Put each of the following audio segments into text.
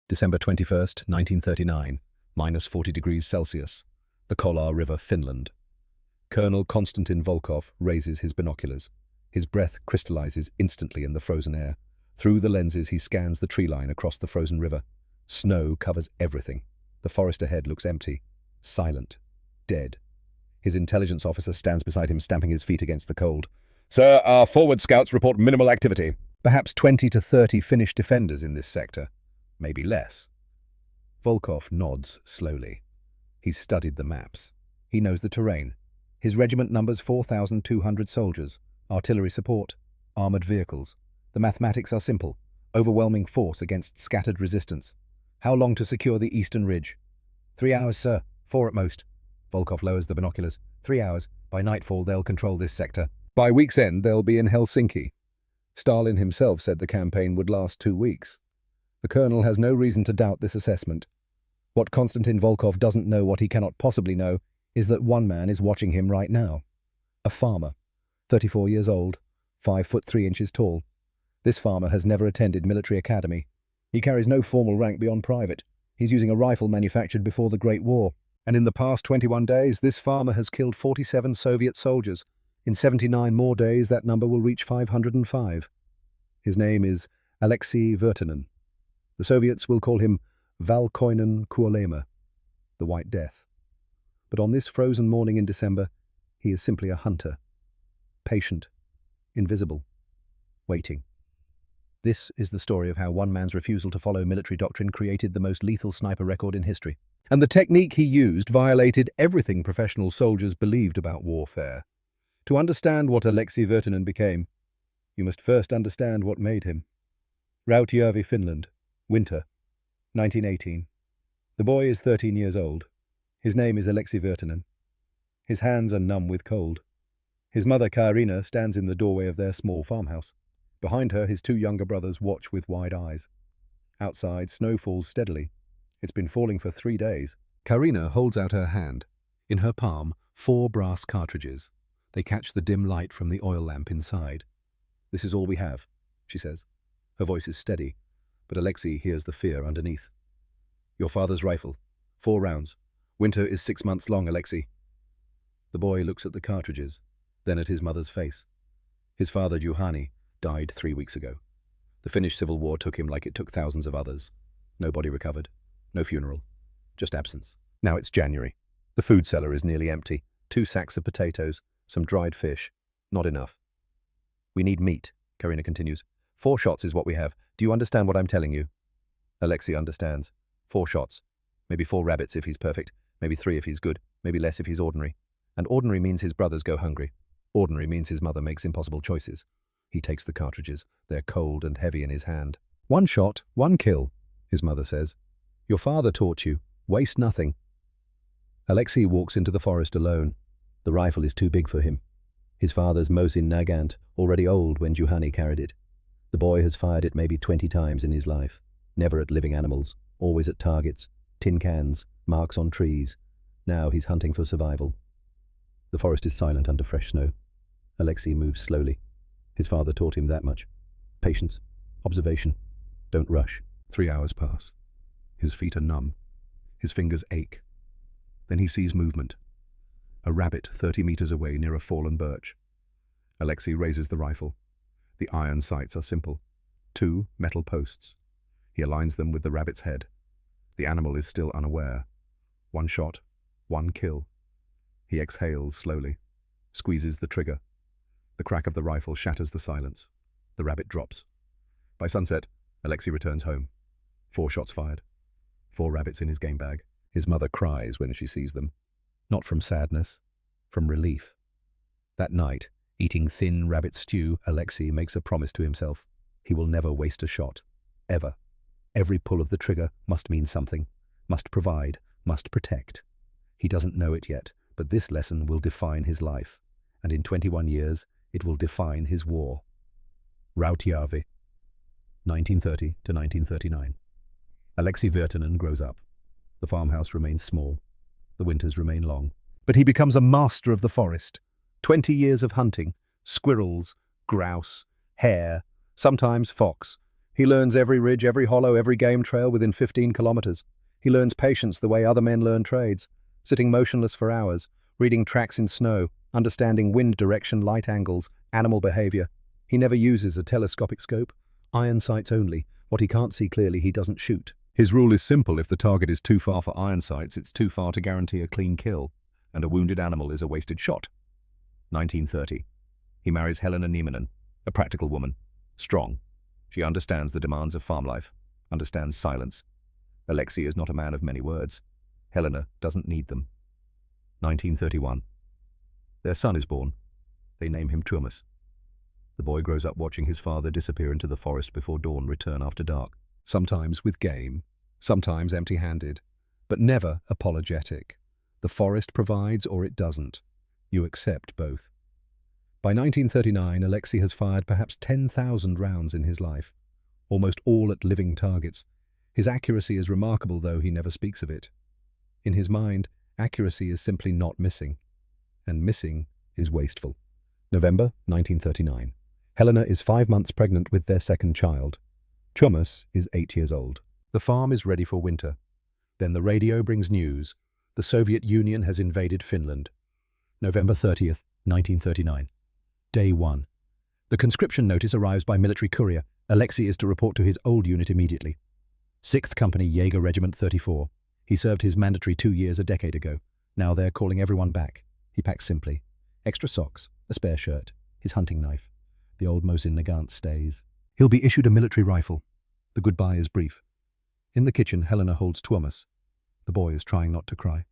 December 21st, 1939, -40 degrees Celsius, the Kolar River, Finland. Colonel Konstantin Volkov raises his binoculars. His breath crystallizes instantly in the frozen air. Through the lenses he scans the tree line across the frozen river. Snow covers everything. The forest ahead looks empty, silent, dead. His intelligence officer stands beside him, stamping his feet against the cold. "Sir, our forward scouts report minimal activity. Perhaps 20 to 30 Finnish defenders in this sector. Maybe less." Volkov nods slowly. He's studied the maps. He knows the terrain. His regiment numbers 4,200 soldiers, artillery support, armored vehicles. The mathematics are simple. Overwhelming force against scattered resistance. How long to secure the eastern ridge? 3 hours, sir. 4 at most. Volkov lowers the binoculars. 3 hours. By nightfall, they'll control this sector. By week's end, they'll be in Helsinki. Stalin himself said the campaign would last 2 weeks. The colonel has no reason to doubt this assessment. What Konstantin Volkov doesn't know, what he cannot possibly know, is that one man is watching him right now. A farmer, 34 years old, 5 foot 3 inches tall. This farmer has never attended military academy. He carries no formal rank beyond private. He's using a rifle manufactured before the Great War. And in the past 21 days, this farmer has killed 47 Soviet soldiers. In 79 more days, that number will reach 505. His name is Alexei Vertinen. The Soviets will call him Valkoinen Kuolema, the White Death. But on this frozen morning in December, he is simply a hunter. Patient, invisible, waiting. This is the story of how one man's refusal to follow military doctrine created the most lethal sniper record in history. And the technique he used violated everything professional soldiers believed about warfare. To understand what Alexei Vertinen became, you must first understand what made him. Rautjärvi, Finland. Winter, 1918. The boy is 13 years old. His name is Alexei Vertinen. His hands are numb with cold. His mother, Kaarina, stands in the doorway of their small farmhouse. Behind her, his 2 younger brothers watch with wide eyes. Outside, snow falls steadily. It's been falling for 3 days. Kaarina holds out her hand. In her palm, 4 brass cartridges. They catch the dim light from the oil lamp inside. "This is all we have," she says. Her voice is steady, but Alexei hears the fear underneath. "Your father's rifle. 4 rounds. Winter is 6 months long, Alexei." The boy looks at the cartridges, then at his mother's face. His father, Juhani, died 3 weeks ago. The Finnish Civil War took him like it took thousands of others. No body recovered. No funeral. Just absence. Now it's January. The food cellar is nearly empty. 2 sacks of potatoes, some dried fish. Not enough. "We need meat," Kaarina continues. 4 shots is what we have. Do you understand what I'm telling you? Alexei understands. 4 shots. Maybe 4 rabbits if he's perfect. Maybe 3 if he's good. Maybe less if he's ordinary. And ordinary means his brothers go hungry. Ordinary means his mother makes impossible choices. He takes the cartridges. They're cold and heavy in his hand. "1 shot, 1 kill," his mother says. "Your father taught you. Waste nothing." Alexei walks into the forest alone. The rifle is too big for him. His father's Mosin Nagant, already old when Juhani carried it. The boy has fired it maybe 20 times in his life. Never at living animals, always at targets, tin cans, marks on trees. Now he's hunting for survival. The forest is silent under fresh snow. Alexei moves slowly. His father taught him that much. Patience, observation, don't rush. 3 hours pass. His feet are numb. His fingers ache. Then he sees movement. A rabbit 30 meters away near a fallen birch. Alexei raises the rifle. The iron sights are simple. 2 metal posts. He aligns them with the rabbit's head. The animal is still unaware. 1 shot, 1 kill. He exhales slowly, squeezes the trigger. The crack of the rifle shatters the silence. The rabbit drops. By sunset, Alexei returns home. 4 shots fired. 4 rabbits in his game bag. His mother cries when she sees them. Not from sadness, from relief. That night, eating thin rabbit stew, Alexei makes a promise to himself. He will never waste a shot. Ever. Every pull of the trigger must mean something. Must provide. Must protect. He doesn't know it yet, but this lesson will define his life. And in 21 years, it will define his war. Rautjärvi, 1930 to 1939. Alexei Vertinen grows up. The farmhouse remains small. The winters remain long. But he becomes a master of the forest. 20 years of hunting, squirrels, grouse, hare, sometimes fox, He learns every ridge, every hollow, every game trail within 15 kilometers. He learns patience the way other men learn trades, sitting motionless for hours, reading tracks in snow, understanding wind direction, light angles, animal behavior. He never uses a telescopic scope, iron sights only. What he can't see clearly, he doesn't shoot. His rule is simple: if the target is too far for iron sights, it's too far to guarantee a clean kill, and a wounded animal is a wasted shot. 1930. He marries Helena Niemanen, a practical woman, strong. She understands the demands of farm life, understands silence. Alexei is not a man of many words. Helena doesn't need them. 1931. Their son is born. They name him Tuomas. The boy grows up watching his father disappear into the forest before dawn, return after dark. Sometimes with game, sometimes empty-handed, but never apologetic. The forest provides or it doesn't. You accept both. By 1939, Alexei has fired perhaps 10,000 rounds in his life, almost all at living targets. His accuracy is remarkable, though he never speaks of it. In his mind, accuracy is simply not missing, and missing is wasteful. November 1939. Helena is 5 months pregnant with their second child. Tuomas is 8 years old. The farm is ready for winter. Then the radio brings news. The Soviet Union has invaded Finland. November 30th, 1939. Day 1. The conscription notice arrives by military courier. Alexei is to report to his old unit immediately. 6th Company Jaeger Regiment 34. He served his mandatory 2 years a decade ago. Now they're calling everyone back. He packs simply. Extra socks, a spare shirt, his hunting knife. The old Mosin Nagant stays. He'll be issued a military rifle. The goodbye is brief. In the kitchen, Helena holds Tuomas. The boy is trying not to cry.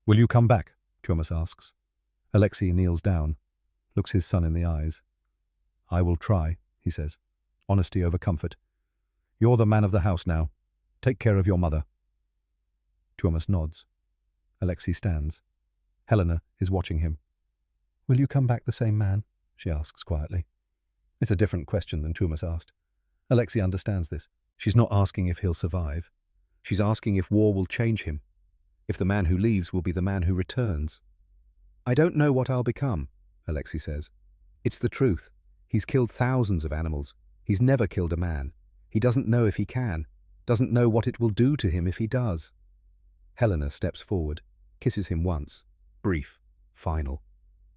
"Will you come back?" Tuomas asks. Alexei kneels down, looks his son in the eyes. "I will try," he says. Honesty over comfort. "You're the man of the house now. Take care of your mother." Tuomas nods. Alexei stands. Helena is watching him. "Will you come back the same man?" she asks quietly. It's a different question than Tuomas asked. Alexei understands this. She's not asking if he'll survive. She's asking if war will change him, if the man who leaves will be the man who returns. "I don't know what I'll become," Alexei says. It's the truth. He's killed thousands of animals. He's never killed a man. He doesn't know if he can, doesn't know what it will do to him if he does. Helena steps forward, kisses him once, brief, final.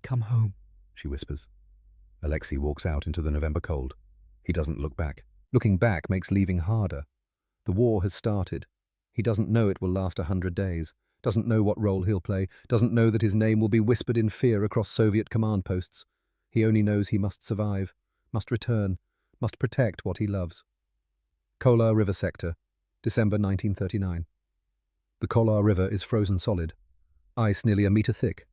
"Come home," she whispers. Alexei walks out into the November cold. He doesn't look back. Looking back makes leaving harder. The war has started. He doesn't know it will last 100 days, doesn't know what role he'll play, doesn't know that his name will be whispered in fear across Soviet command posts. He only knows he must survive, must return, must protect what he loves. Kolar River Sector, December 1939. The Kolar River is frozen solid, ice nearly a metre thick.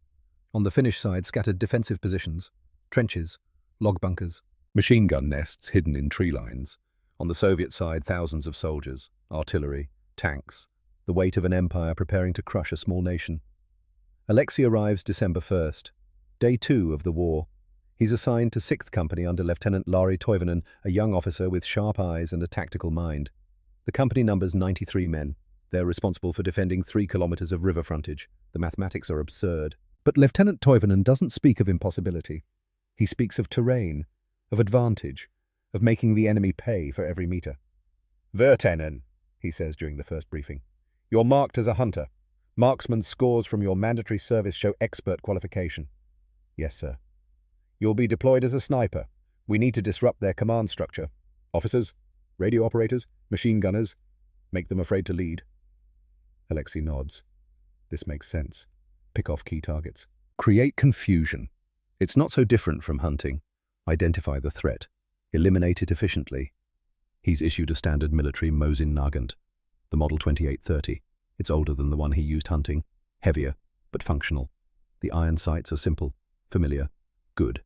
On the Finnish side, scattered defensive positions, trenches, log bunkers, machine gun nests hidden in tree lines. On the Soviet side, thousands of soldiers, artillery, tanks, the weight of an empire preparing to crush a small nation. Alexei arrives December 1st, day 2 of the war. He's assigned to 6th Company under Lieutenant Lauri Toivonen, a young officer with sharp eyes and a tactical mind. The company numbers 93 men. They're responsible for defending 3 kilometers of river frontage. The mathematics are absurd. But Lieutenant Toivonen doesn't speak of impossibility. He speaks of terrain, of advantage, of making the enemy pay for every meter. "Vertanen," he says during the first briefing. "You're marked as a hunter. Marksman's scores from your mandatory service show expert qualification." "Yes, sir." "You'll be deployed as a sniper. We need to disrupt their command structure. Officers, radio operators, machine gunners. Make them afraid to lead." Alexei nods. This makes sense. Pick off key targets. Create confusion. It's not so different from hunting. Identify the threat. Eliminate it efficiently. He's issued a standard military Mosin Nagant, the Model 2830. It's older than the one he used hunting. Heavier, but functional. The iron sights are simple, familiar, good.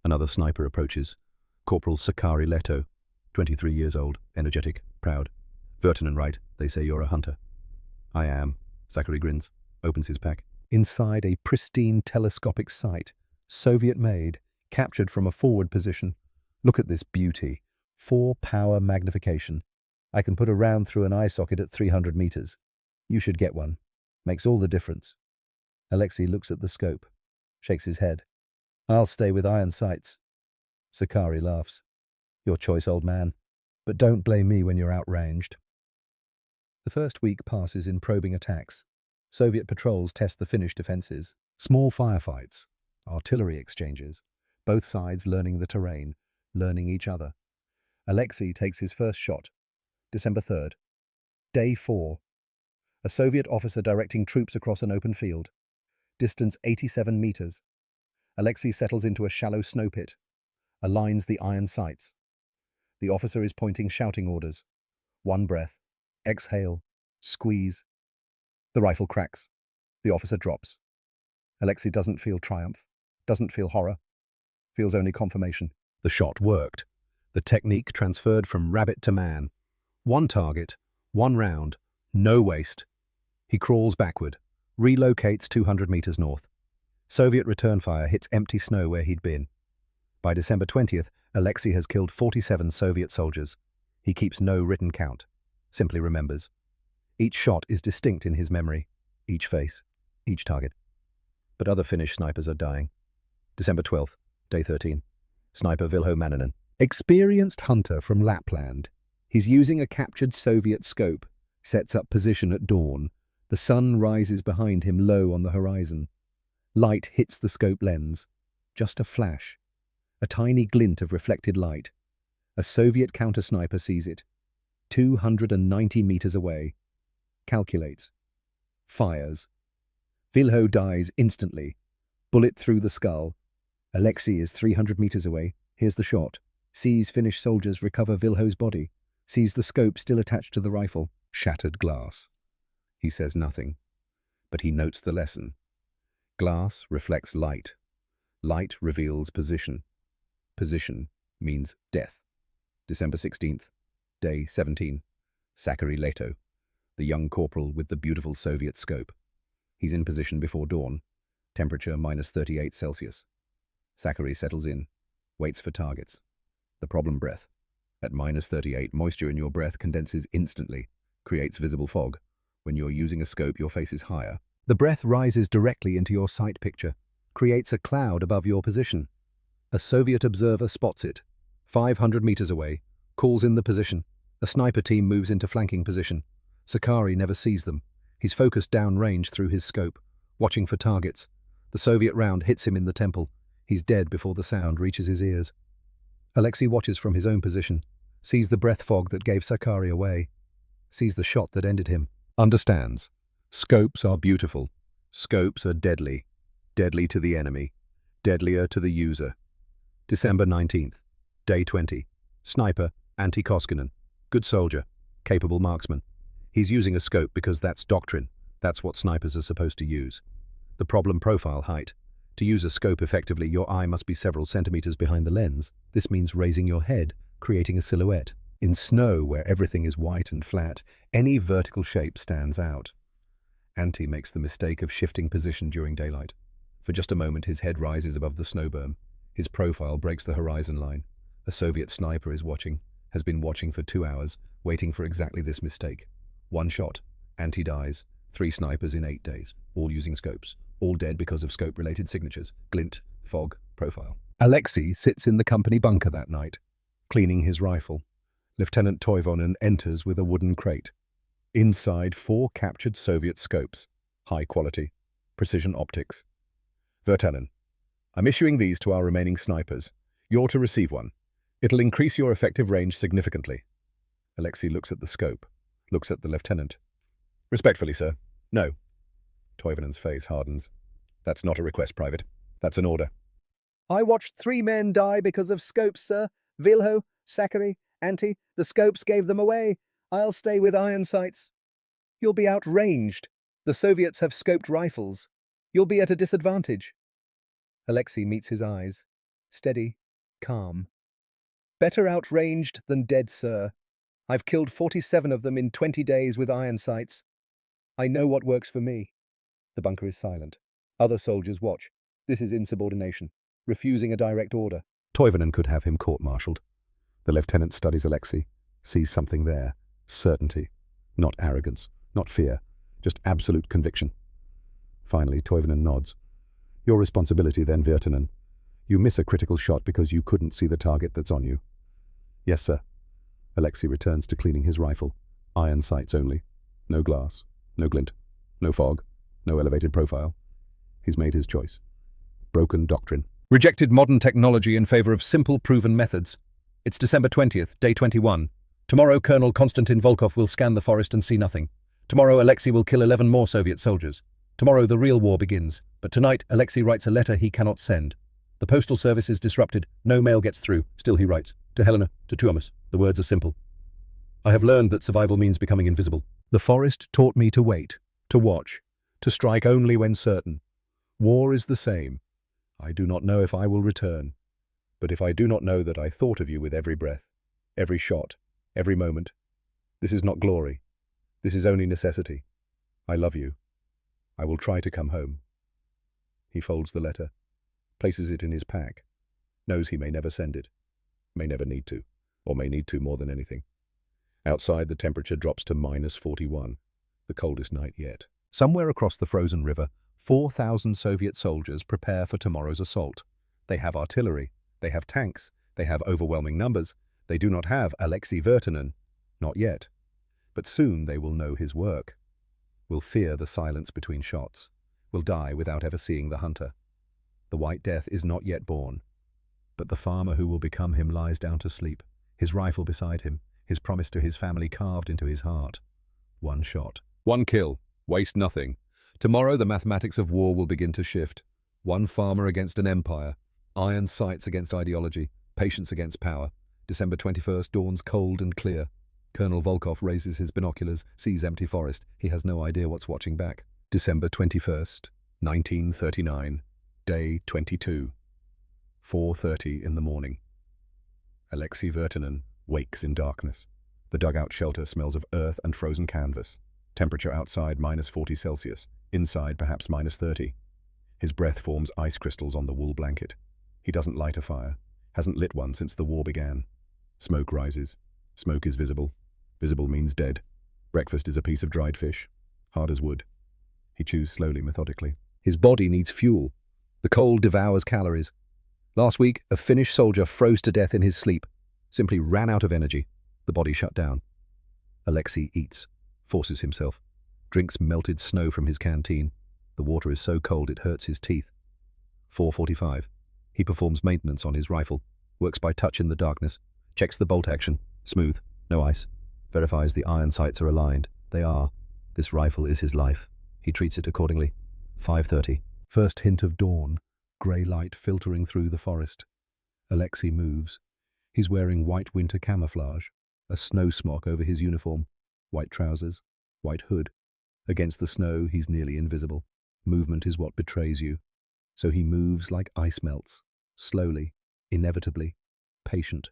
Another sniper approaches. Corporal Sakari Leto, 23 years old, energetic, proud. "Vertanen right, they say you're a hunter." "I am." Sakari grins, opens his pack. Inside a pristine telescopic sight, Soviet-made, captured from a forward position. Look at this beauty. 4-power magnification. I can put a round through an eye socket at 300 meters. You should get one. Makes all the difference. Alexei looks at the scope, shakes his head. "I'll stay with iron sights." Sakari laughs. "Your choice, old man. But don't blame me when you're outranged. The first week passes in probing attacks. Soviet patrols test the Finnish defenses. Small firefights, artillery exchanges, both sides learning the terrain, learning each other. Alexei takes his first shot. December 3rd. Day 4. A Soviet officer directing troops across an open field. Distance 87 meters. Alexei settles into a shallow snow pit. Aligns the iron sights. The officer is pointing shouting orders. One breath. Exhale. Squeeze. The rifle cracks. The officer drops. Alexei doesn't feel triumph. Doesn't feel horror. Feels only confirmation. The shot worked. The technique transferred from rabbit to man. One target, one round, no waste. He crawls backward, relocates 200 meters north. Soviet return fire hits empty snow where he'd been. By December 20th, Alexei has killed 47 Soviet soldiers. He keeps no written count, simply remembers. Each shot is distinct in his memory, each face, each target. But other Finnish snipers are dying. December 12th, day 13. Sniper Vilho Manninen. Experienced hunter from Lapland. He's using a captured Soviet scope, sets up position at dawn. The sun rises behind him low on the horizon. Light hits the scope lens. Just a flash. A tiny glint of reflected light. A Soviet counter-sniper sees it. 290 meters away. Calculates. Fires. Vilho dies instantly. Bullet through the skull. Alexei is 300 meters away. Hears the shot. Sees Finnish soldiers recover Vilho's body. Sees the scope still attached to the rifle. Shattered glass. He says nothing, but he notes the lesson. Glass reflects light. Light reveals position. Position means death. December 16th, day 17. Zachary Leto, the young corporal with the beautiful Soviet scope. He's in position before dawn. Temperature -38 Celsius. Zachary settles in, waits for targets. The problem: breath. At -38, moisture in your breath condenses instantly, creates visible fog. When you're using a scope, your face is higher. The breath rises directly into your sight picture, creates a cloud above your position. A Soviet observer spots it. 500 meters away, calls in the position. A sniper team moves into flanking position. Zachary never sees them. He's focused downrange through his scope, watching for targets. The Soviet round hits him in the temple. He's dead before the sound reaches his ears. Alexei watches from his own position, sees the breath fog that gave Zachary away, sees the shot that ended him. Understands. Scopes are beautiful. Scopes are deadly. Deadly to the enemy. Deadlier to the user. December 19th, day 20. Sniper, Antti Koskinen. Good soldier. Capable marksman. He's using a scope because that's doctrine. That's what snipers are supposed to use. The problem: profile height. To use a scope effectively, your eye must be several centimeters behind the lens. This means raising your head, creating a silhouette. In snow, where everything is white and flat, any vertical shape stands out. Antti makes the mistake of shifting position during daylight. For just a moment, his head rises above the snow berm. His profile breaks the horizon line. A Soviet sniper is watching, has been watching for 2 hours, waiting for exactly this mistake. One shot. Antti dies. 3 snipers in 8 days, all using scopes. All dead because of scope-related signatures: glint, fog, profile. Alexei sits in the company bunker that night, cleaning his rifle. Lieutenant Toivonen enters with a wooden crate. Inside, 4 captured Soviet scopes. High quality. Precision optics. Virtanen, I'm issuing these to our remaining snipers. You're to receive one. It'll increase your effective range significantly. Alexei looks at the scope, looks at the lieutenant. Respectfully, sir. No. Toivonen's face hardens. That's not a request, Private. That's an order. I watched 3 men die because of scopes, sir. Vilho, Zachary, Antti. The scopes gave them away. I'll stay with iron sights. You'll be outranged. The Soviets have scoped rifles. You'll be at a disadvantage. Alexei meets his eyes. Steady, calm. Better outranged than dead, sir. I've killed 47 of them in 20 days with iron sights. I know what works for me. The bunker is silent. Other soldiers watch. This is insubordination, refusing a direct order. Toivonen could have him court-martialed. The lieutenant studies Alexei, sees something there. Certainty. Not arrogance, not fear, just absolute conviction. Finally, Toivonen nods. Your responsibility then, Virtanen. You miss a critical shot because you couldn't see the target that's on you. Yes, sir. Alexei returns to cleaning his rifle. Iron sights only. No glass, no glint, no fog, no elevated profile. He's made his choice. Broken doctrine. Rejected modern technology in favor of simple, proven methods. It's December 20th, day 21. Tomorrow, Colonel Konstantin Volkov will scan the forest and see nothing. Tomorrow, Alexei will kill 11 more Soviet soldiers. Tomorrow, the real war begins. But tonight, Alexei writes a letter he cannot send. The postal service is disrupted. No mail gets through. Still he writes. To Helena, to Tuomas. The words are simple. I have learned that survival means becoming invisible. The forest taught me to wait, to watch, to strike only when certain. War is the same. I do not know if I will return. But if I do not know that I thought of you with every breath, every shot, every moment, this is not glory. This is only necessity. I love you. I will try to come home. He folds the letter, places it in his pack, knows he may never send it, may never need to, or may need to more than anything. Outside, the temperature drops to -41, the coldest night yet. Somewhere across the frozen river, 4,000 Soviet soldiers prepare for tomorrow's assault. They have artillery, they have tanks, they have overwhelming numbers. They do not have Alexei Vertinen, not yet. But soon they will know his work, will fear the silence between shots, will die without ever seeing the hunter. The White Death is not yet born, but the farmer who will become him lies down to sleep, his rifle beside him, his promise to his family carved into his heart. One shot, one kill, waste nothing. Tomorrow the mathematics of war will begin to shift. One farmer against an empire, iron sights against ideology, patience against power. December 21st dawns cold and clear. Colonel Volkov raises his binoculars, sees empty forest. He has no idea what's watching back. December 21st, 1939, day 22. 4:30 in the morning. Alexei Vertinen wakes in darkness. The dugout shelter smells of earth and frozen canvas. Temperature outside -40 Celsius, inside perhaps -30. His breath forms ice crystals on the wool blanket. He doesn't light a fire, hasn't lit one since the war began. Smoke rises. Smoke is visible. Visible means dead. Breakfast is a piece of dried fish, hard as wood. He chews slowly, methodically. His body needs fuel. The cold devours calories. Last week, a Finnish soldier froze to death in his sleep, simply ran out of energy. The body shut down. Alexei eats, forces himself, drinks melted snow from his canteen. The water is so cold it hurts his teeth. 4:45. He performs maintenance on his rifle, works by touch in the darkness, checks the bolt action, smooth, no ice, verifies the iron sights are aligned. They are. This rifle is his life. He treats it accordingly. 5:30. First hint of dawn, grey light filtering through the forest. Alexei moves. He's wearing white winter camouflage, a snow smock over his uniform, white trousers, white hood. Against the snow, he's nearly invisible. Movement is what betrays you. So he moves like ice melts, slowly, inevitably, patient.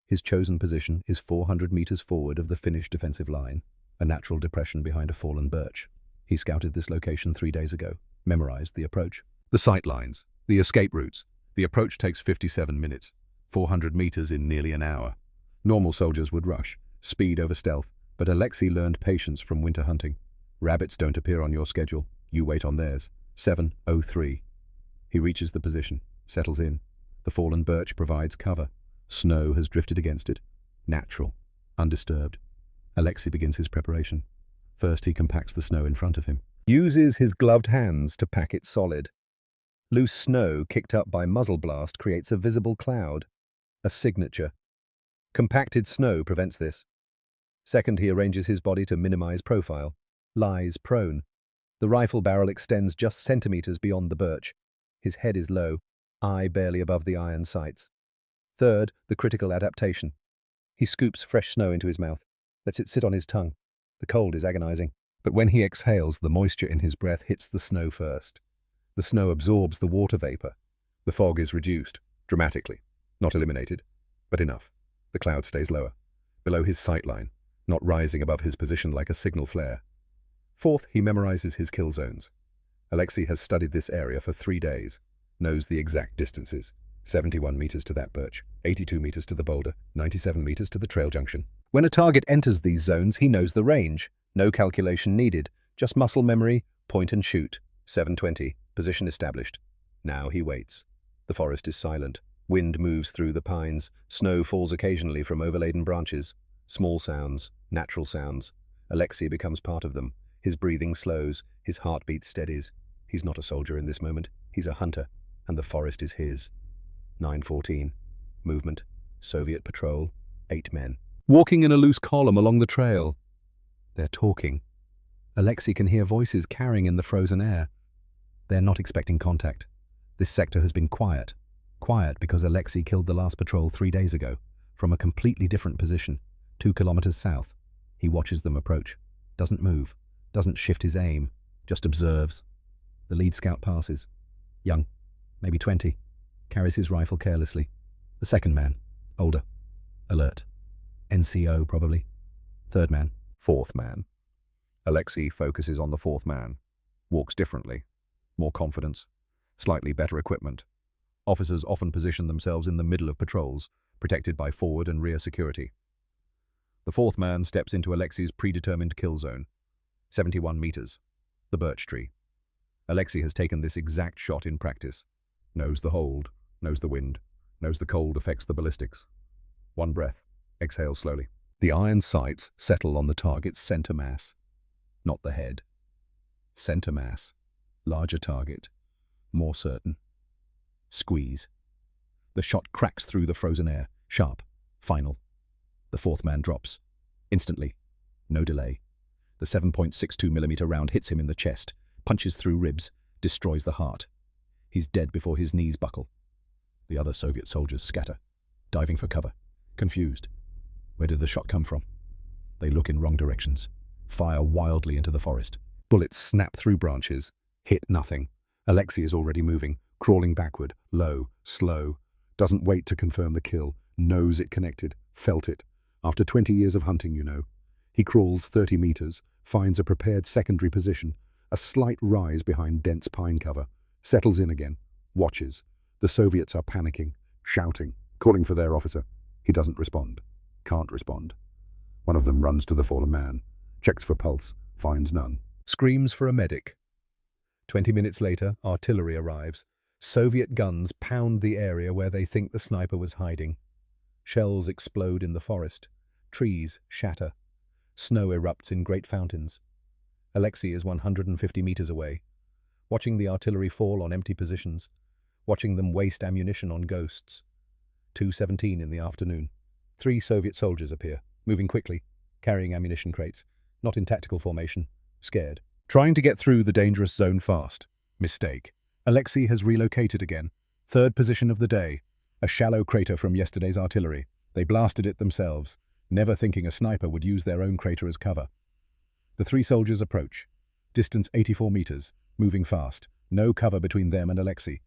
His chosen position is 400 meters forward of the Finnish defensive line, a natural depression behind a fallen birch. He scouted this location 3 days ago, memorized the approach. The sight lines, the escape routes. The approach takes 57 minutes, 400 meters in nearly an hour. Normal soldiers would rush, speed over stealth, but Alexei learned patience from winter hunting. Rabbits don't appear on your schedule, you wait on theirs. 7:03. He reaches the position, settles in. The fallen birch provides cover. Snow has drifted against it. Natural, undisturbed. Alexei begins his preparation. First he compacts the snow in front of him. Uses his gloved hands to pack it solid. Loose snow kicked up by muzzle blast creates a visible cloud, a signature. Compacted snow prevents this. Second, he arranges his body to minimize profile. Lies prone. The rifle barrel extends just centimeters beyond the birch. His head is low, eye barely above the iron sights. Third, the critical adaptation. He scoops fresh snow into his mouth, lets it sit on his tongue. The cold is agonizing, but when he exhales, the moisture in his breath hits the snow first. The snow absorbs the water vapor. The fog is reduced, dramatically. Not eliminated, but enough. The cloud stays lower, below his sight line, not rising above his position like a signal flare. Fourth, he memorizes his kill zones. Alexei has studied this area for 3 days, knows the exact distances. 71 meters to that birch, 82 meters to the boulder, 97 meters to the trail junction. When a target enters these zones, he knows the range. No calculation needed, just muscle memory, point and shoot. 7:20, position established. Now he waits. The forest is silent. Wind moves through the pines. Snow falls occasionally from overladen branches. Small sounds, natural sounds. Alexei becomes part of them. His breathing slows, his heartbeat steadies. He's not a soldier in this moment. He's a hunter, and the forest is his. 9:14. Movement. Soviet patrol. 8 men. Walking in a loose column along the trail. They're talking. Alexei can hear voices carrying in the frozen air. They're not expecting contact. This sector has been quiet. Quiet because Alexei killed the last patrol 3 days ago, from a completely different position, 2 kilometers south. He watches them approach. Doesn't move. Doesn't shift his aim. Just observes. The lead scout passes. Young, maybe 20. Carries his rifle carelessly. The second man, older. Alert. NCO, probably. Third man. Fourth man. Alexei focuses on the fourth man. Walks differently. More confidence. Slightly better equipment. Officers often position themselves in the middle of patrols, protected by forward and rear security. The fourth man steps into Alexei's predetermined kill zone. 71 meters. The birch tree. Alexei has taken this exact shot in practice. Knows the hold, knows the wind, knows the cold affects the ballistics. One breath. Exhale slowly. The iron sights settle on the target's center mass. Not the head. Center mass. Larger target. More certain. Squeeze. The shot cracks through the frozen air. Sharp. Final. The fourth man drops. Instantly. No delay. The 7.62mm round hits him in the chest, punches through ribs, destroys the heart. He's dead before his knees buckle. The other Soviet soldiers scatter, diving for cover, confused. Where did the shot come from? They look in wrong directions, fire wildly into the forest. Bullets snap through branches, hit nothing. Alexei is already moving, crawling backward, low, slow. Doesn't wait to confirm the kill, knows it connected, felt it. After 20 years of hunting, you know. He crawls 30 meters, finds a prepared secondary position, a slight rise behind dense pine cover, settles in again, watches. The Soviets are panicking, shouting, calling for their officer. He doesn't respond, can't respond. One of them runs to the fallen man, checks for pulse, finds none. Screams for a medic. 20 minutes later, artillery arrives. Soviet guns pound the area where they think the sniper was hiding. Shells explode in the forest. Trees shatter. Snow erupts in great fountains. Alexei is 150 meters away, watching the artillery fall on empty positions, watching them waste ammunition on ghosts. 2:17 in the afternoon. 3 Soviet soldiers appear, moving quickly, carrying ammunition crates, not in tactical formation, scared. Trying to get through the dangerous zone fast. Mistake. Alexei has relocated again. Third position of the day. A shallow crater from yesterday's artillery. They blasted it themselves, never thinking a sniper would use their own crater as cover. The 3 soldiers approach. Distance 84 meters, moving fast. No cover between them and Alexei.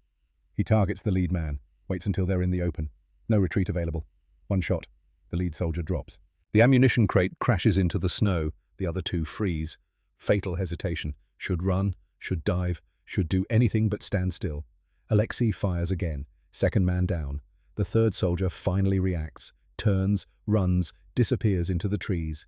He targets the lead man, waits until they're in the open. No retreat available. One shot. The lead soldier drops. The ammunition crate crashes into the snow. The other 2 freeze. Fatal hesitation. Should run, should dive, should do anything but stand still. Alexei fires again. Second man down. The third soldier finally reacts, turns, runs, disappears into the trees.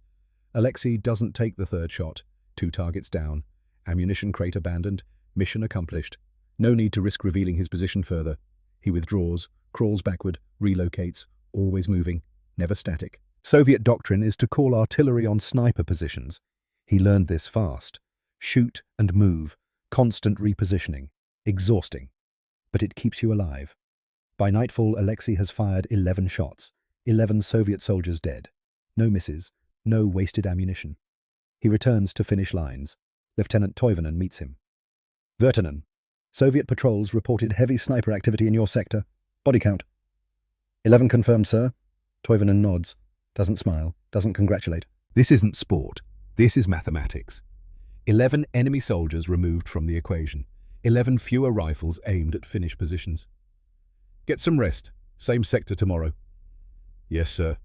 Alexei doesn't take the third shot. 2 targets down. Ammunition crate abandoned. Mission accomplished. No need to risk revealing his position further. He withdraws, crawls backward, relocates, always moving, never static. Soviet doctrine is to call artillery on sniper positions. He learned this fast. Shoot and move, constant repositioning, exhausting. But it keeps you alive. By nightfall, Alexei has fired 11 shots, 11 Soviet soldiers dead. No misses, no wasted ammunition. He returns to finish lines. Lieutenant Toivonen meets him. Vertinen, Soviet patrols reported heavy sniper activity in your sector. Body count. 11 confirmed, sir. Toivonen nods, doesn't smile, doesn't congratulate. This isn't sport. This is mathematics. 11 enemy soldiers removed from the equation. 11 fewer rifles aimed at Finnish positions. Get some rest. Same sector tomorrow. Yes, sir.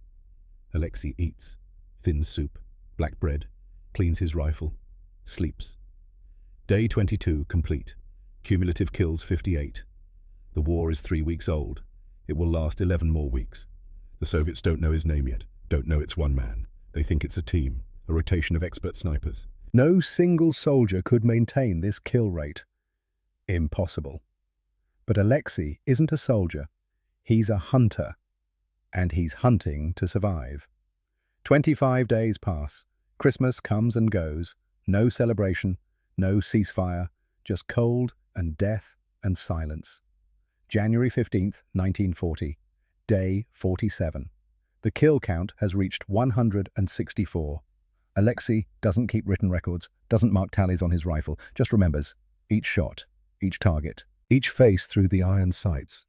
Alexei eats. Thin soup, black bread, cleans his rifle, sleeps. Day 22 complete. Cumulative kills 58. The war is 3 weeks old. It will last 11 more weeks. The Soviets don't know his name yet, don't know it's one man. They think it's a team, a rotation of expert snipers. No single soldier could maintain this kill rate. Impossible. But Alexei isn't a soldier. He's a hunter. And he's hunting to survive. 25 days pass. Christmas comes and goes. No celebration, no ceasefire, just cold and death and silence. January 15th, 1940. Day 47. The kill count has reached 164. Alexei doesn't keep written records, doesn't mark tallies on his rifle, just remembers each shot, each target, each face through the iron sights.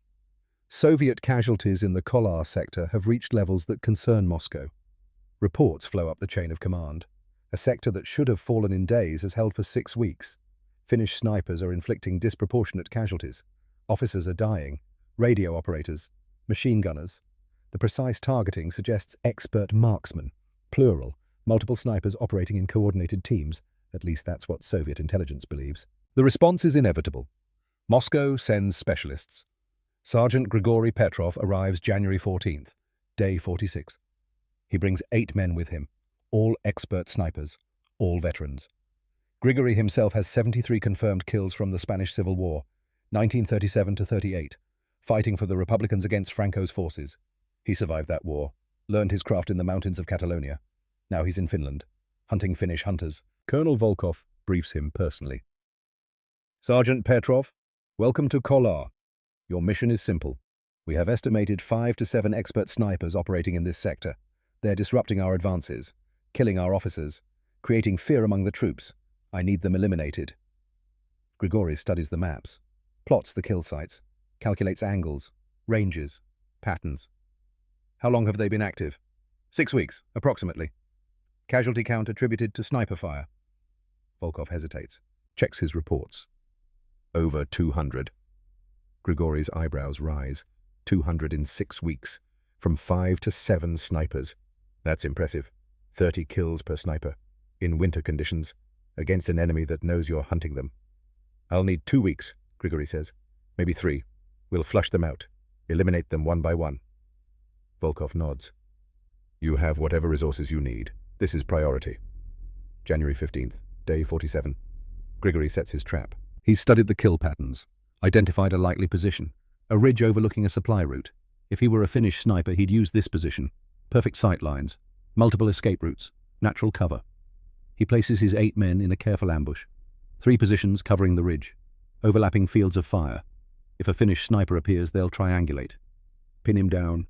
Soviet casualties in the Kolar sector have reached levels that concern Moscow. Reports flow up the chain of command. A sector that should have fallen in days is held for 6 weeks. Finnish snipers are inflicting disproportionate casualties. Officers are dying, radio operators, machine gunners. The precise targeting suggests expert marksmen, plural, multiple snipers operating in coordinated teams. At least that's what Soviet intelligence believes. The response is inevitable. Moscow sends specialists. Sergeant Grigory Petrov arrives January 14th, day 46. He brings 8 men with him, all expert snipers, all veterans. Grigory himself has 73 confirmed kills from the Spanish Civil War, 1937 to 38, fighting for the Republicans against Franco's forces. He survived that war, learned his craft in the mountains of Catalonia. Now he's in Finland, hunting Finnish hunters. Colonel Volkov briefs him personally. Sergeant Petrov, welcome to Kolar. Your mission is simple. We have estimated 5 to 7 expert snipers operating in this sector. They're disrupting our advances, killing our officers, creating fear among the troops. I need them eliminated. Grigory studies the maps, plots the kill sites, calculates angles, ranges, patterns. How long have they been active? 6 weeks, approximately. Casualty count attributed to sniper fire. Volkov hesitates, checks his reports. Over 200. Grigory's eyebrows rise. 200 in 6 weeks, from 5 to 7 snipers. That's impressive. 30 kills per sniper, in winter conditions, against an enemy that knows you're hunting them. I'll need 2 weeks, Grigory says. Maybe 3. We'll flush them out, eliminate them one by one. Volkov nods. You have whatever resources you need. This is priority. January 15th, day 47. Grigory sets his trap. He's studied the kill patterns, identified a likely position, a ridge overlooking a supply route. If he were a Finnish sniper, he'd use this position. Perfect sight lines, multiple escape routes, natural cover. He places his 8 men in a careful ambush. 3 positions covering the ridge, overlapping fields of fire. If a Finnish sniper appears, they'll triangulate. Pin him down,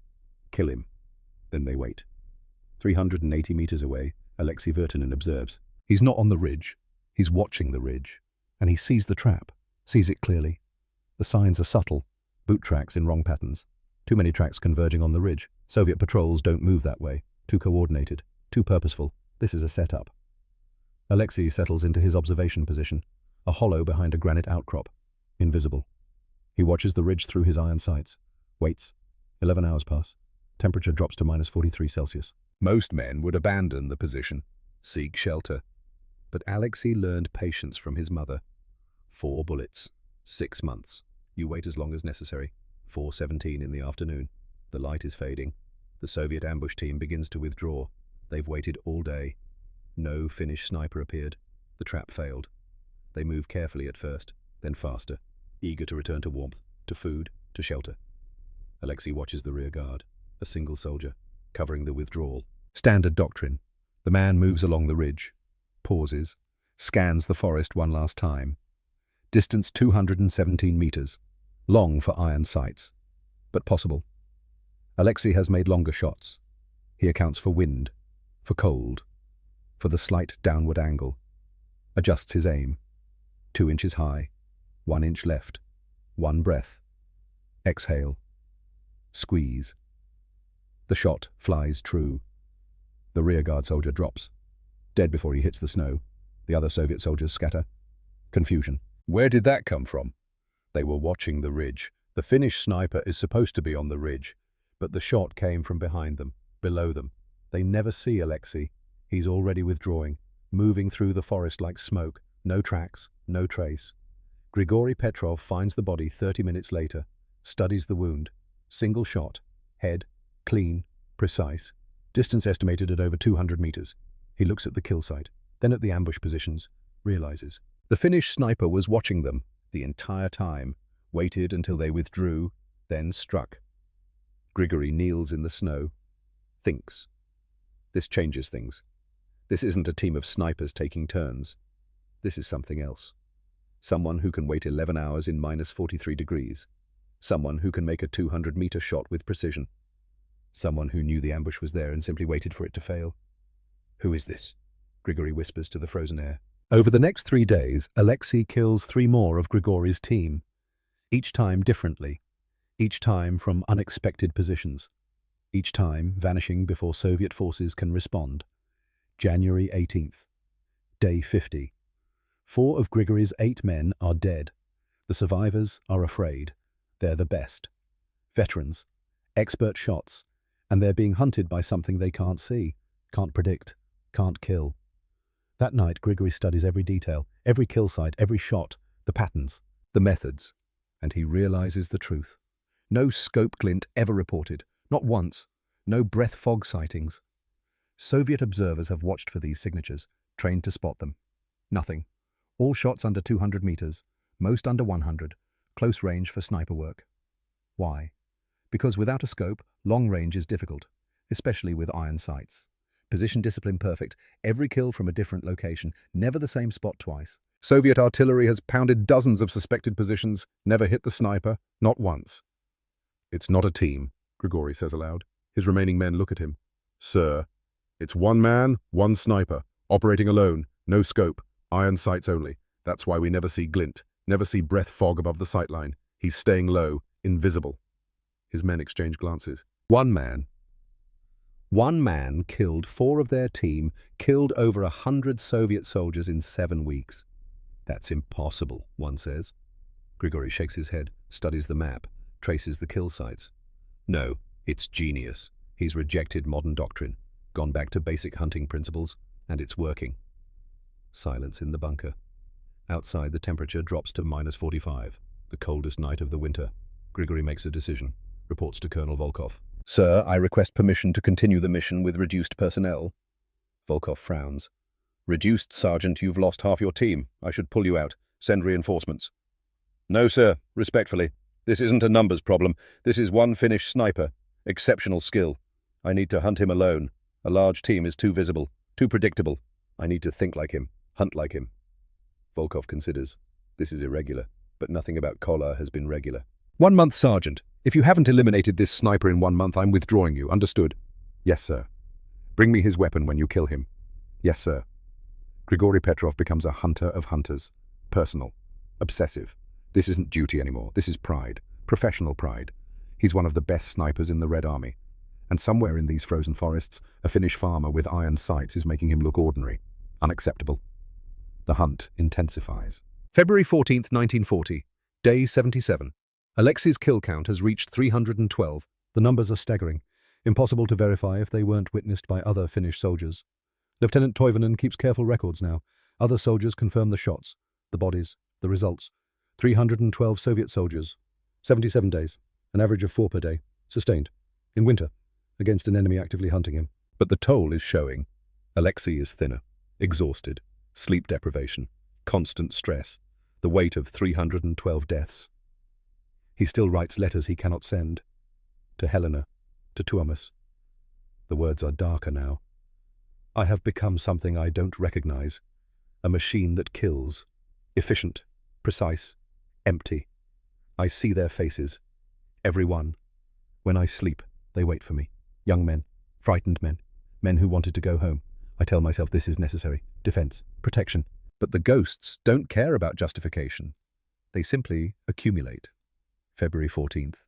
kill him. Then they wait. 380 meters away, Alexei Vertinin observes. He's not on the ridge. He's watching the ridge. And he sees the trap, sees it clearly. The signs are subtle, boot tracks in wrong patterns. Too many tracks converging on the ridge. Soviet patrols don't move that way. Too coordinated, too purposeful. This is a setup. Alexei settles into his observation position, a hollow behind a granite outcrop, invisible. He watches the ridge through his iron sights, waits. 11 hours pass. Temperature drops to -43°C. Most men would abandon the position, seek shelter. But Alexei learned patience from his mother. 4 bullets, 6 months. You wait as long as necessary. 4:17 in the afternoon. The light is fading. The Soviet ambush team begins to withdraw. They've waited all day. No Finnish sniper appeared. The trap failed. They move carefully at first, then faster, eager to return to warmth, to food, to shelter. Alexei watches the rear guard, a single soldier, covering the withdrawal. Standard doctrine. The man moves along the ridge, pauses, scans the forest one last time. Distance 217 meters. Long for iron sights, but possible. Alexei has made longer shots. He accounts for wind, for cold, for the slight downward angle. Adjusts his aim. 2 inches high, 1 inch left. 1 breath. Exhale. Squeeze. The shot flies true. The rearguard soldier drops, dead before he hits the snow. The other Soviet soldiers scatter. Confusion. Where did that come from? They were watching the ridge. The Finnish sniper is supposed to be on the ridge, but the shot came from behind them, below them. They never see Alexei. He's already withdrawing, moving through the forest like smoke. No tracks, no trace. Grigory Petrov finds the body 30 minutes later, studies the wound. Single shot, head, clean, precise. Distance estimated at over 200 meters. He looks at the kill site, then at the ambush positions, realizes. The Finnish sniper was watching them the entire time, waited until they withdrew, then struck. Grigory kneels in the snow, thinks. This changes things. This isn't a team of snipers taking turns. This is something else. Someone who can wait 11 hours in -43 degrees. Someone who can make a 200-meter shot with precision. Someone who knew the ambush was there and simply waited for it to fail. Who is this? Grigory whispers to the frozen air. Over the next 3 days, Alexei kills 3 more of Grigory's team. Each time differently. Each time from unexpected positions. Each time vanishing before Soviet forces can respond. January 18th. Day 50. 4 of Grigory's 8 men are dead. The survivors are afraid. They're the best. Veterans. Expert shots. And they're being hunted by something they can't see, can't predict, can't kill. That night, Grigory studies every detail, every kill site, every shot, the patterns, the methods. And he realizes the truth. No scope glint ever reported. Not once. No breath fog sightings. Soviet observers have watched for these signatures, trained to spot them. Nothing. All shots under 200 meters, most under 100, close range for sniper work. Why? Because without a scope, long range is difficult, especially with iron sights. Position discipline perfect, every kill from a different location, never the same spot twice. Soviet artillery has pounded dozens of suspected positions, never hit the sniper, not once. It's not a team, Grigory says aloud. His remaining men look at him. Sir, it's one man, one sniper, operating alone, no scope, iron sights only. That's why we never see glint, never see breath fog above the sight line. He's staying low, invisible. His men exchange glances. One man killed 4 of their team, killed over 100 Soviet soldiers in 7 weeks. That's impossible, one says. Grigory shakes his head, studies the map, traces the kill sites. No, it's genius. He's rejected modern doctrine, gone back to basic hunting principles, and it's working. Silence in the bunker. Outside, the temperature drops to -45, the coldest night of the winter. Grigory makes a decision, reports to Colonel Volkov. Sir, I request permission to continue the mission with reduced personnel. Volkov frowns. Reduced, Sergeant, you've lost half your team. I should pull you out. Send reinforcements. No, sir, respectfully. This isn't a numbers problem. This is one Finnish sniper. Exceptional skill. I need to hunt him alone. A large team is too visible, too predictable. I need to think like him, hunt like him. Volkov considers. This is irregular, but nothing about Kolar has been regular. 1 month, Sergeant. If you haven't eliminated this sniper in 1 month, I'm withdrawing you. Understood? Yes, sir. Bring me his weapon when you kill him. Yes, sir. Grigory Petrov becomes a hunter of hunters. Personal. Obsessive. This isn't duty anymore. This is pride. Professional pride. He's one of the best snipers in the Red Army. And somewhere in these frozen forests, a Finnish farmer with iron sights is making him look ordinary. Unacceptable. The hunt intensifies. February 14th, 1940. Day 77. Alexei's kill count has reached 312. The numbers are staggering. Impossible to verify if they weren't witnessed by other Finnish soldiers. Lieutenant Toivonen keeps careful records now. Other soldiers confirm the shots, the bodies, the results. 312 Soviet soldiers. 77 days. An average of 4 per day. Sustained. In winter. Against an enemy actively hunting him. But the toll is showing. Alexei is thinner. Exhausted. Sleep deprivation. Constant stress. The weight of 312 deaths. He still writes letters he cannot send. To Helena. To Tuomas. The words are darker now. I have become something I don't recognize. A machine that kills. Efficient. Precise. Empty. I see their faces. Every one. When I sleep, they wait for me. Young men. Frightened men. Men who wanted to go home. I tell myself this is necessary. Defense. Protection. But the ghosts don't care about justification. They simply accumulate. February 14th.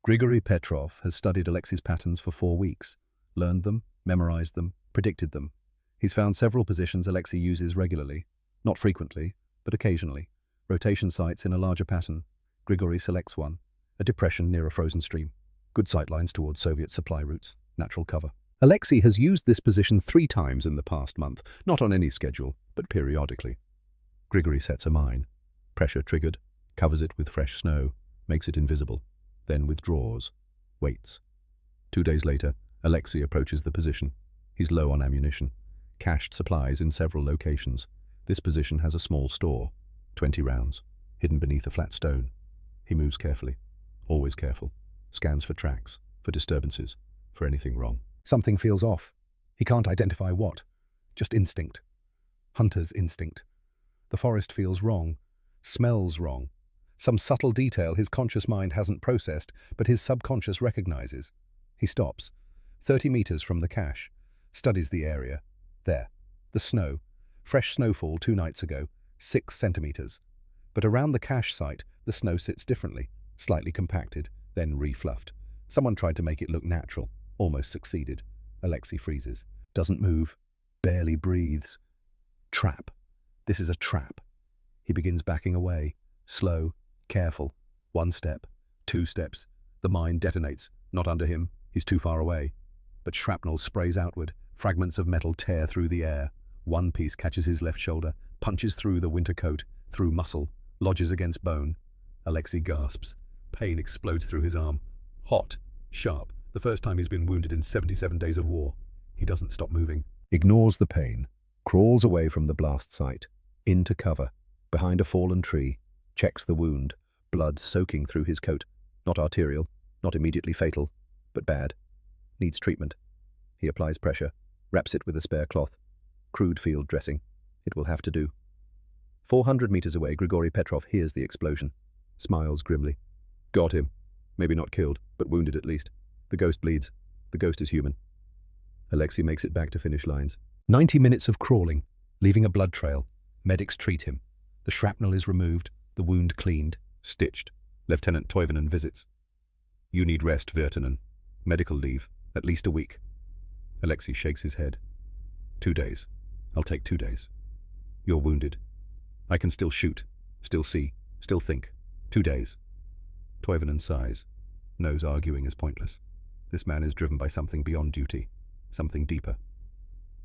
Grigory Petrov has studied Alexei's patterns for 4 weeks. Learned them, memorized them, predicted them. He's found several positions Alexei uses regularly. Not frequently, but occasionally. Rotation sites in a larger pattern. Grigory selects one. A depression near a frozen stream. Good sightlines towards Soviet supply routes. Natural cover. Alexei has used this position 3 times in the past month, not on any schedule, but periodically. Grigory sets a mine. Pressure triggered. Covers it with fresh snow. Makes it invisible. Then withdraws. Waits. 2 days later, Alexei approaches the position. He's low on ammunition. Cached supplies in several locations. This position has a small store. 20 rounds. Hidden beneath a flat stone. He moves carefully. Always careful. Scans for tracks. For disturbances. For anything wrong. Something feels off. He can't identify what. Just instinct. Hunter's instinct. The forest feels wrong, smells wrong. Some subtle detail his conscious mind hasn't processed, but his subconscious recognizes. He stops, 30 meters from the cache, studies the area. There, the snow. Fresh snowfall 2 nights ago, 6 centimeters. But around the cache site, the snow sits differently, slightly compacted, then refluffed. Someone tried to make it look natural, almost succeeded. Alexei freezes. Doesn't move, barely breathes. Trap. This is a trap. He begins backing away, slow, careful. 1 step, 2 steps. The mine detonates, not under him, he's too far away. But shrapnel sprays outward, fragments of metal tear through the air. One piece catches his left shoulder, punches through the winter coat, through muscle, lodges against bone. Alexei gasps. Pain explodes through his arm. Hot, sharp, the first time he's been wounded in 77 days of war. He doesn't stop moving. Ignores the pain, crawls away from the blast site, into cover, behind a fallen tree, checks the wound, blood soaking through his coat. Not arterial, not immediately fatal, but bad. Needs treatment. He applies pressure, wraps it with a spare cloth. Crude field dressing. It will have to do. 400 meters away, Grigory Petrov hears the explosion. Smiles grimly. Got him. Maybe not killed, but wounded at least. The ghost bleeds. The ghost is human. Alexei makes it back to finish lines. 90 minutes of crawling, leaving a blood trail. Medics treat him. The shrapnel is removed, the wound cleaned, stitched. Lieutenant Toivonen visits. You need rest, Virtanen. Medical leave, at least a week. Alexei shakes his head. 2 days. I'll take 2 days. You're wounded. I can still shoot, still see, still think. 2 days. Toivonen sighs. Knows arguing is pointless. This man is driven by something beyond duty, something deeper.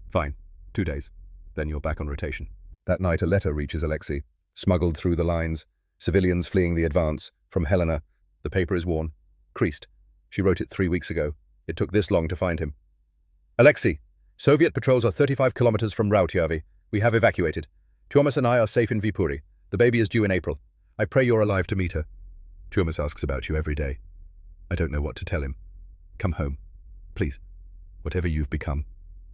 Fine, 2 days. Then you're back on rotation. That night a letter reaches Alexei, smuggled through the lines. Civilians fleeing the advance. From Helena. The paper is worn. Creased. She wrote it 3 weeks ago. It took this long to find him. Alexei, Soviet patrols are 35 kilometers from Rautjärvi. We have evacuated. Tuomas and I are safe in Viipuri. The baby is due in April. I pray you're alive to meet her. Tuomas asks about you every day. I don't know what to tell him. Come home. Please. Whatever you've become,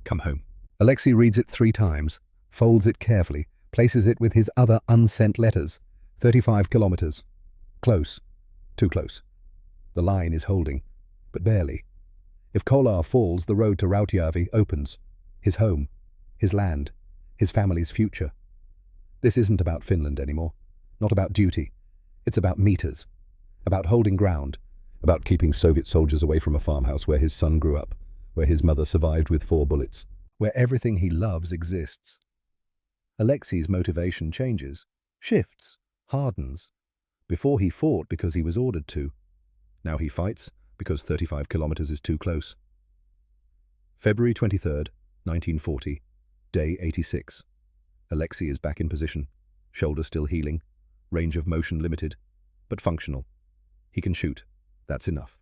come home. Alexei reads it 3 times, folds it carefully, places it with his other unsent letters. 35 kilometers. Close. Too close. The line is holding, but barely. If Kolar falls, the road to Rautjärvi opens. His home, his land, his family's future. This isn't about Finland anymore. Not about duty. It's about meters. About holding ground. About keeping Soviet soldiers away from a farmhouse where his son grew up, where his mother survived with 4 bullets, where everything he loves exists. Alexei's motivation changes, shifts, hardens. Before he fought because he was ordered to. Now he fights because 35 kilometers is too close. February 23rd, 1940, day 86. Alexei is back in position, shoulder still healing, range of motion limited, but functional. He can shoot. That's enough.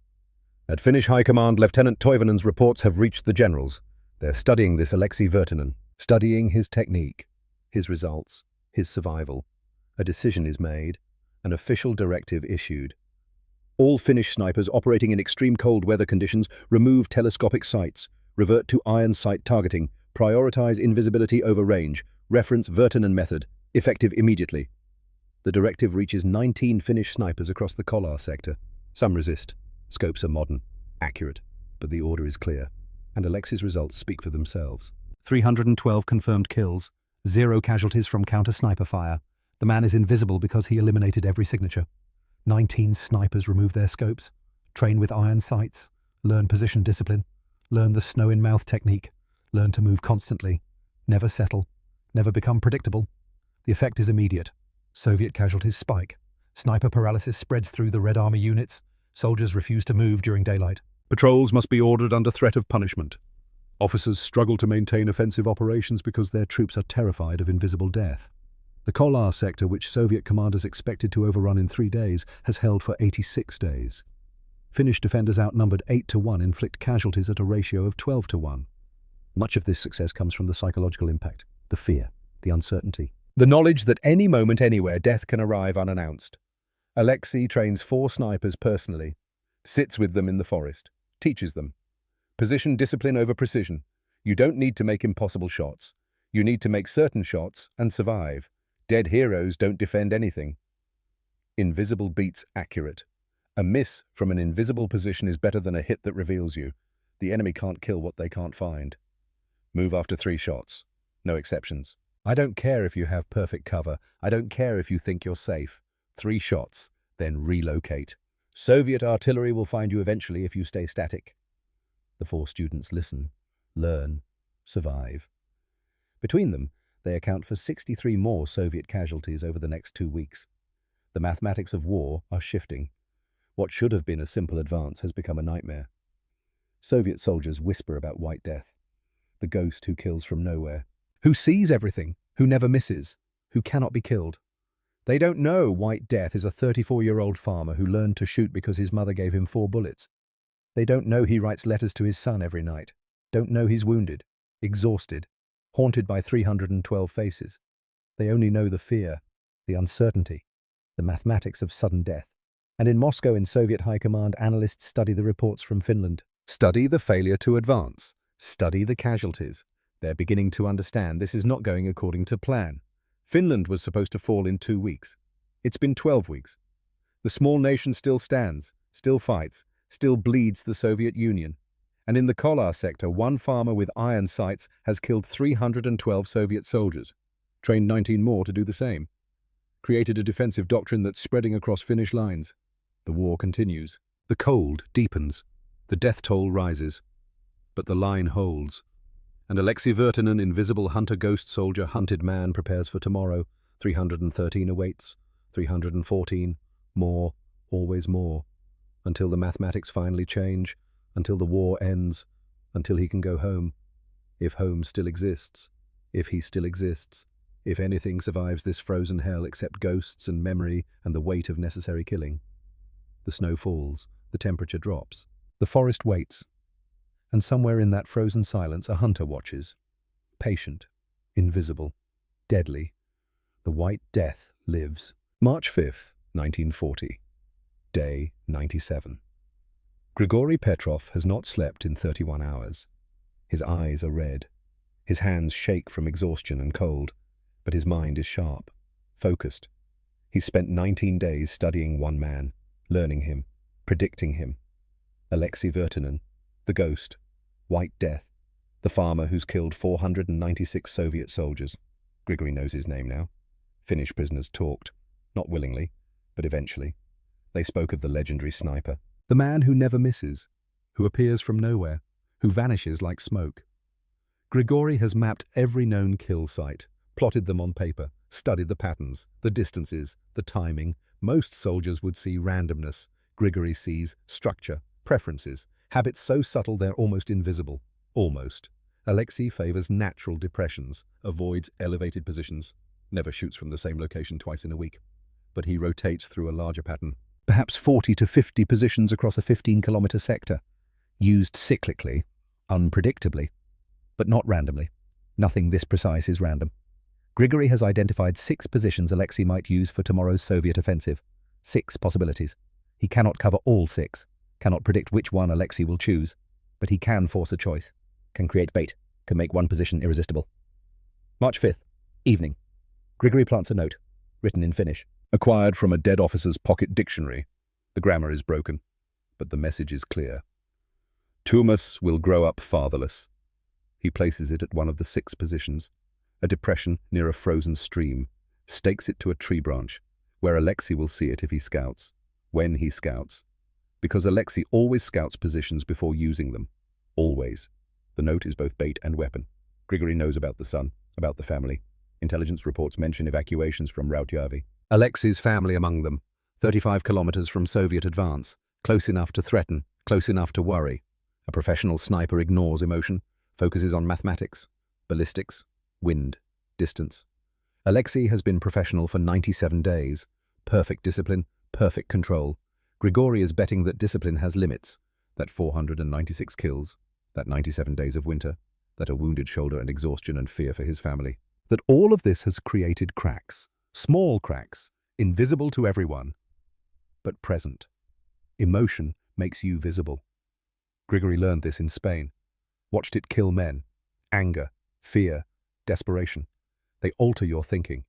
At Finnish High Command, Lieutenant Toivonen's reports have reached the generals. They're studying this Alexei Virtanen, studying his technique, his results, his survival. A decision is made, an official directive issued. All Finnish snipers operating in extreme cold weather conditions remove telescopic sights, revert to iron sight targeting, prioritize invisibility over range, reference Virtanen method, effective immediately. The directive reaches 19 Finnish snipers across the Kolar sector. Some resist. Scopes are modern, accurate, but the order is clear, and Alexei's results speak for themselves. 312 confirmed kills, 0 casualties from counter-sniper fire. The man is invisible because he eliminated every signature. 19 snipers remove their scopes, train with iron sights, learn position discipline, learn the snow-in-mouth technique, learn to move constantly, never settle, never become predictable. The effect is immediate. Soviet casualties spike. Sniper paralysis spreads through the Red Army units. Soldiers refuse to move during daylight. Patrols must be ordered under threat of punishment. Officers struggle to maintain offensive operations because their troops are terrified of invisible death. The Kolar sector, which Soviet commanders expected to overrun in 3 days, has held for 86 days. Finnish defenders outnumbered 8-1 inflict casualties at a ratio of 12-1. Much of this success comes from the psychological impact, the fear, the uncertainty. The knowledge that any moment, anywhere, death can arrive unannounced. Alexei trains 4 snipers personally, sits with them in the forest, teaches them. Position discipline over precision. You don't need to make impossible shots. You need to make certain shots and survive. Dead heroes don't defend anything. Invisible beats accurate. A miss from an invisible position is better than a hit that reveals you. The enemy can't kill what they can't find. Move after 3 shots. No exceptions. I don't care if you have perfect cover. I don't care if you think you're safe. 3 shots, then relocate. Soviet artillery will find you eventually if you stay static. The 4 students listen, learn, survive. Between them, they account for 63 more Soviet casualties over the next 2 weeks. The mathematics of war are shifting. What should have been a simple advance has become a nightmare. Soviet soldiers whisper about White Death, the ghost who kills from nowhere, who sees everything, who never misses, who cannot be killed. They don't know White Death is a 34-year-old farmer who learned to shoot because his mother gave him 4 bullets. They don't know he writes letters to his son every night, don't know he's wounded, exhausted, haunted by 312 faces. They only know the fear, the uncertainty, the mathematics of sudden death. And in Moscow, in Soviet High Command, analysts study the reports from Finland. Study the failure to advance. Study the casualties. They're beginning to understand this is not going according to plan. Finland was supposed to fall in 2 weeks. It's been 12 weeks. The small nation still stands, still fights, still bleeds the Soviet Union. And in the Kolar sector, one farmer with iron sights has killed 312 Soviet soldiers, trained 19 more to do the same, created a defensive doctrine that's spreading across Finnish lines. The war continues. The cold deepens. The death toll rises. But the line holds. And Alexei Vertinen, invisible hunter ghost soldier, hunted man, prepares for tomorrow. 313 awaits. 314. More. Always more. Until the mathematics finally change. Until the war ends. Until he can go home. If home still exists. If he still exists. If anything survives this frozen hell except ghosts and memory and the weight of necessary killing. The snow falls. The temperature drops. The forest waits. And somewhere in that frozen silence a hunter watches. Patient. Invisible. Deadly. The White Death lives. March 5th, 1940. Day 97. Grigory Petrov has not slept in 31 hours. His eyes are red. His hands shake from exhaustion and cold, but his mind is sharp, focused. He's spent 19 days studying one man, learning him, predicting him. Alexei Vertinen, the ghost, White Death, the farmer who's killed 496 Soviet soldiers. Grigory knows his name now. Finnish prisoners talked, not willingly, but eventually. They spoke of the legendary sniper, the man who never misses, who appears from nowhere, who vanishes like smoke. Grigory has mapped every known kill site, plotted them on paper, studied the patterns, the distances, the timing. Most soldiers would see randomness. Grigory sees structure, preferences, habits so subtle they're almost invisible. Almost. Alexei favors natural depressions, avoids elevated positions, never shoots from the same location twice in a week. But he rotates through a larger pattern, perhaps 40 to 50 positions across a 15-kilometer sector, used cyclically, unpredictably, but not randomly. Nothing this precise is random. Grigory has identified 6 positions Alexei might use for tomorrow's Soviet offensive. 6 possibilities. He cannot cover all 6, cannot predict which one Alexei will choose, but he can force a choice, can create bait, can make one position irresistible. March 5th, evening. Grigory plants a note, written in Finnish. Acquired from a dead officer's pocket dictionary. The grammar is broken, but the message is clear. Tuomas will grow up fatherless. He places it at one of the 6 positions, a depression near a frozen stream, stakes it to a tree branch, where Alexei will see it if he scouts, when he scouts. Because Alexei always scouts positions before using them. Always. The note is both bait and weapon. Grigory knows about the son, about the family. Intelligence reports mention evacuations from Rautjärvi. Alexei's family among them, 35 kilometers from Soviet advance, close enough to threaten, close enough to worry. A professional sniper ignores emotion, focuses on mathematics, ballistics, wind, distance. Alexei has been professional for 97 days. Perfect discipline, perfect control. Grigory is betting that discipline has limits, that 496 kills, that 97 days of winter, that a wounded shoulder and exhaustion and fear for his family. That all of this has created cracks, small cracks, invisible to everyone, but present. Emotion makes you visible. Grigory learned this in Spain, watched it kill men, Anger, fear, desperation. They alter your thinking,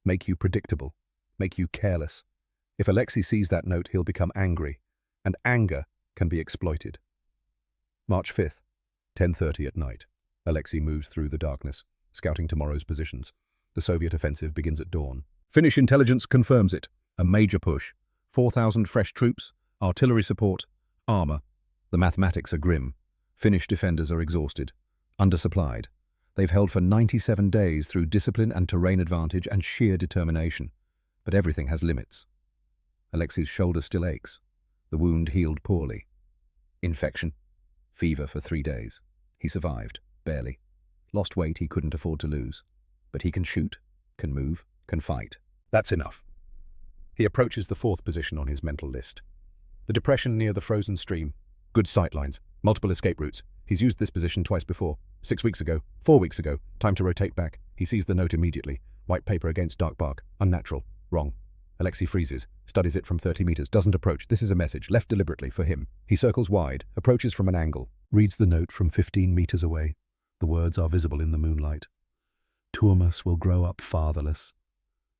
make you predictable, make you careless. If Alexei sees that note, he'll become angry, and anger can be exploited. March 5th, 10:30 at night. Alexei moves through the darkness, scouting tomorrow's positions. The Soviet offensive begins at dawn. Finnish intelligence confirms it. A major push. 4,000 fresh troops, artillery support, armor. The mathematics are grim. Finnish defenders are exhausted, undersupplied. They've held for 97 days through discipline and terrain advantage and sheer determination. But everything has limits. Alexei's shoulder still aches. The wound healed poorly. Infection. Fever for 3 days. He survived, barely. Lost weight he couldn't afford to lose. But he can shoot, can move, can fight. That's enough. He approaches the 4th position on his mental list. The depression near the frozen stream. Good sightlines, multiple escape routes. He's used this position twice before. 6 weeks ago, 4 weeks ago. Time to rotate back. He sees the note immediately. White paper against dark bark. Unnatural. Wrong. Alexei freezes, studies it from 30 meters, doesn't approach. This is a message, left deliberately for him. He circles wide, approaches from an angle, reads the note from 15 meters away. The words are visible in the moonlight. Tuomas will grow up fatherless.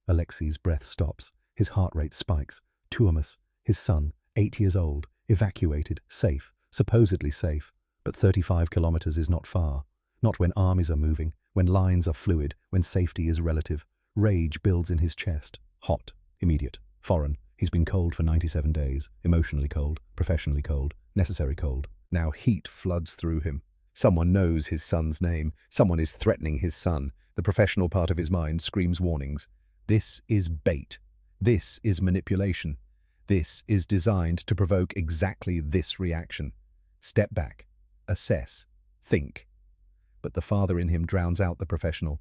Alexei's breath stops. His heart rate spikes. Tuomas, his son, 8 years old, evacuated, safe, supposedly safe. But 35 kilometers is not far. Not when armies are moving, when lines are fluid, when safety is relative. Rage builds in his chest. Hot, immediate, foreign. He's been cold for 97 days. Emotionally cold, professionally cold, necessary cold. Now heat floods through him. Someone knows his son's name. Someone is threatening his son. The professional part of his mind screams warnings. This is bait. This is manipulation. This is designed to provoke exactly this reaction. Step back. Assess. Think. But the father in him drowns out the professional.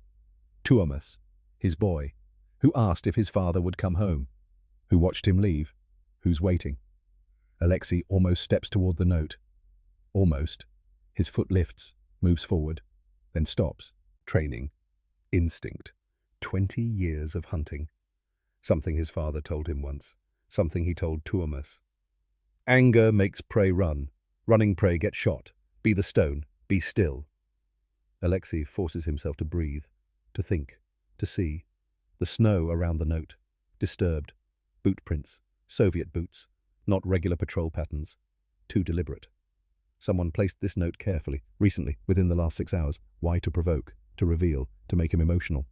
Tuomas, his boy, who asked if his father would come home, who watched him leave, who's waiting. Alexei almost steps toward the note. Almost. His foot lifts, moves forward, then stops. Training. Instinct. 20 years of hunting. Something his father told him once. Something he told Tuomas. Anger makes prey run. Running prey get shot. Be the stone. Be still. Alexei forces himself to breathe, to think, to see. The snow around the note. Disturbed. Boot prints. Soviet boots. Not regular patrol patterns. Too deliberate. Someone placed this note carefully, recently, within the last 6 hours. Why? To provoke, to reveal, to make him emotional.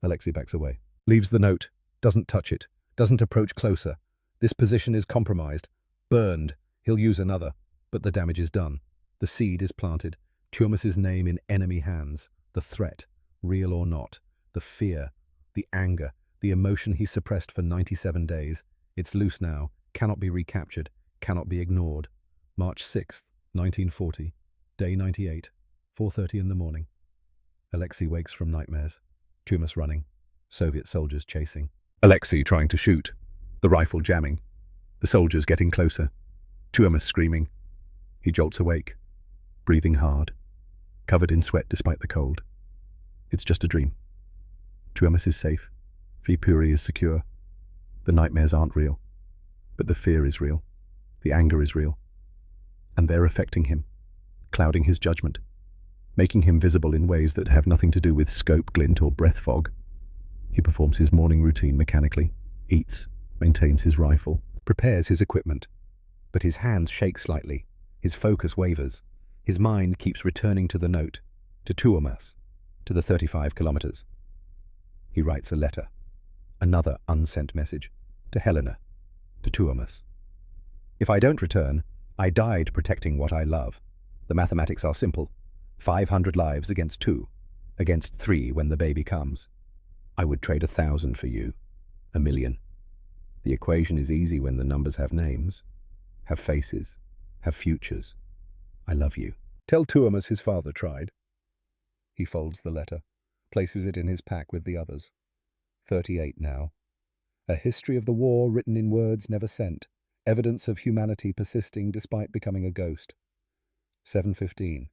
Alexei backs away. Leaves the note. Doesn't touch it. Doesn't approach closer. This position is compromised. Burned. He'll use another. But the damage is done. The seed is planted. Tuomas's name in enemy hands. The threat, real or not. The fear. The anger. The emotion he suppressed for 97 days. It's loose now. Cannot be recaptured. Cannot be ignored. March 6th, 1940. Day 98. 4:30 in the morning. Alexei wakes from nightmares. Tuomas running. Soviet soldiers chasing. Alexei trying to shoot. The rifle jamming. The soldiers getting closer. Tuomas screaming. He jolts awake. Breathing hard. Covered in sweat despite the cold. It's just a dream. Tuomas is safe. Viipuri is secure. The nightmares aren't real. But the fear is real. The anger is real. And they're affecting him. Clouding his judgment. Making him visible in ways that have nothing to do with scope glint or breath fog. He performs his morning routine mechanically, eats, maintains his rifle, prepares his equipment. But his hands shake slightly, his focus wavers, his mind keeps returning to the note, to Tuomas, to the 35 kilometers. He writes a letter, another unsent message, to Helena, to Tuomas. If I don't return, I died protecting what I love. The mathematics are simple. 500 lives against 2, against 3 when the baby comes. I would trade 1,000 for you, 1,000,000. The equation is easy when the numbers have names, have faces, have futures. I love you. Tell Tuomas his father tried. He folds the letter, places it in his pack with the others. 38 now. A history of the war written in words never sent. Evidence of humanity persisting despite becoming a ghost. 7:15.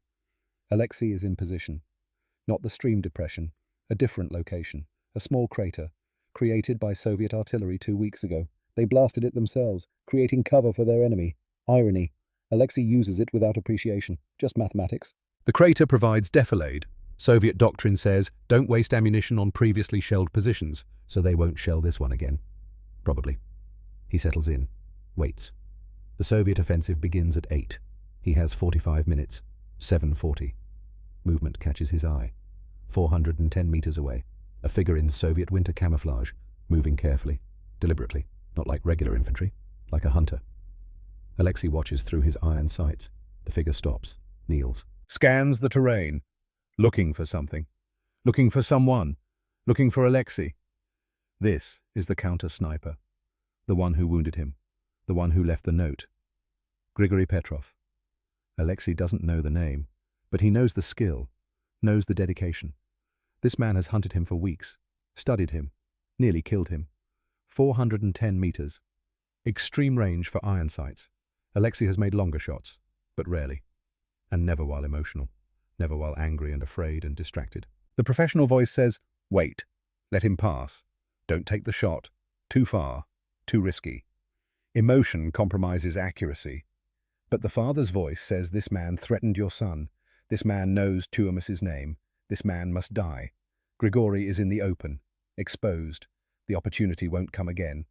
Alexei is in position. Not the stream depression, a different location. A small crater, created by Soviet artillery 2 weeks ago. They blasted it themselves, creating cover for their enemy. Irony. Alexei uses it without appreciation. Just mathematics. The crater provides defilade, Soviet doctrine says, don't waste ammunition on previously shelled positions, so they won't shell this one again. Probably. He settles in, waits. The Soviet offensive begins at 8. He has 45 minutes, 7:40. Movement catches his eye. 410 meters away, a figure in Soviet winter camouflage, moving carefully, deliberately, not like regular infantry, like a hunter. Alexei watches through his iron sights. The figure stops, kneels, scans the terrain, looking for something, looking for someone, looking for Alexei. This is the counter-sniper, the one who wounded him, the one who left the note. Grigory Petrov. Alexei doesn't know the name, but he knows the skill, knows the dedication. This man has hunted him for weeks, studied him, nearly killed him. 410 meters. Extreme range for iron sights. Alexei has made longer shots, but rarely. And never while emotional, never while angry and afraid and distracted. The professional voice says, wait, let him pass. Don't take the shot. Too far, too risky. Emotion compromises accuracy. But the father's voice says this man threatened your son. This man knows Tuomas's name. This man must die. Grigory is in the open, exposed. The opportunity won't come again.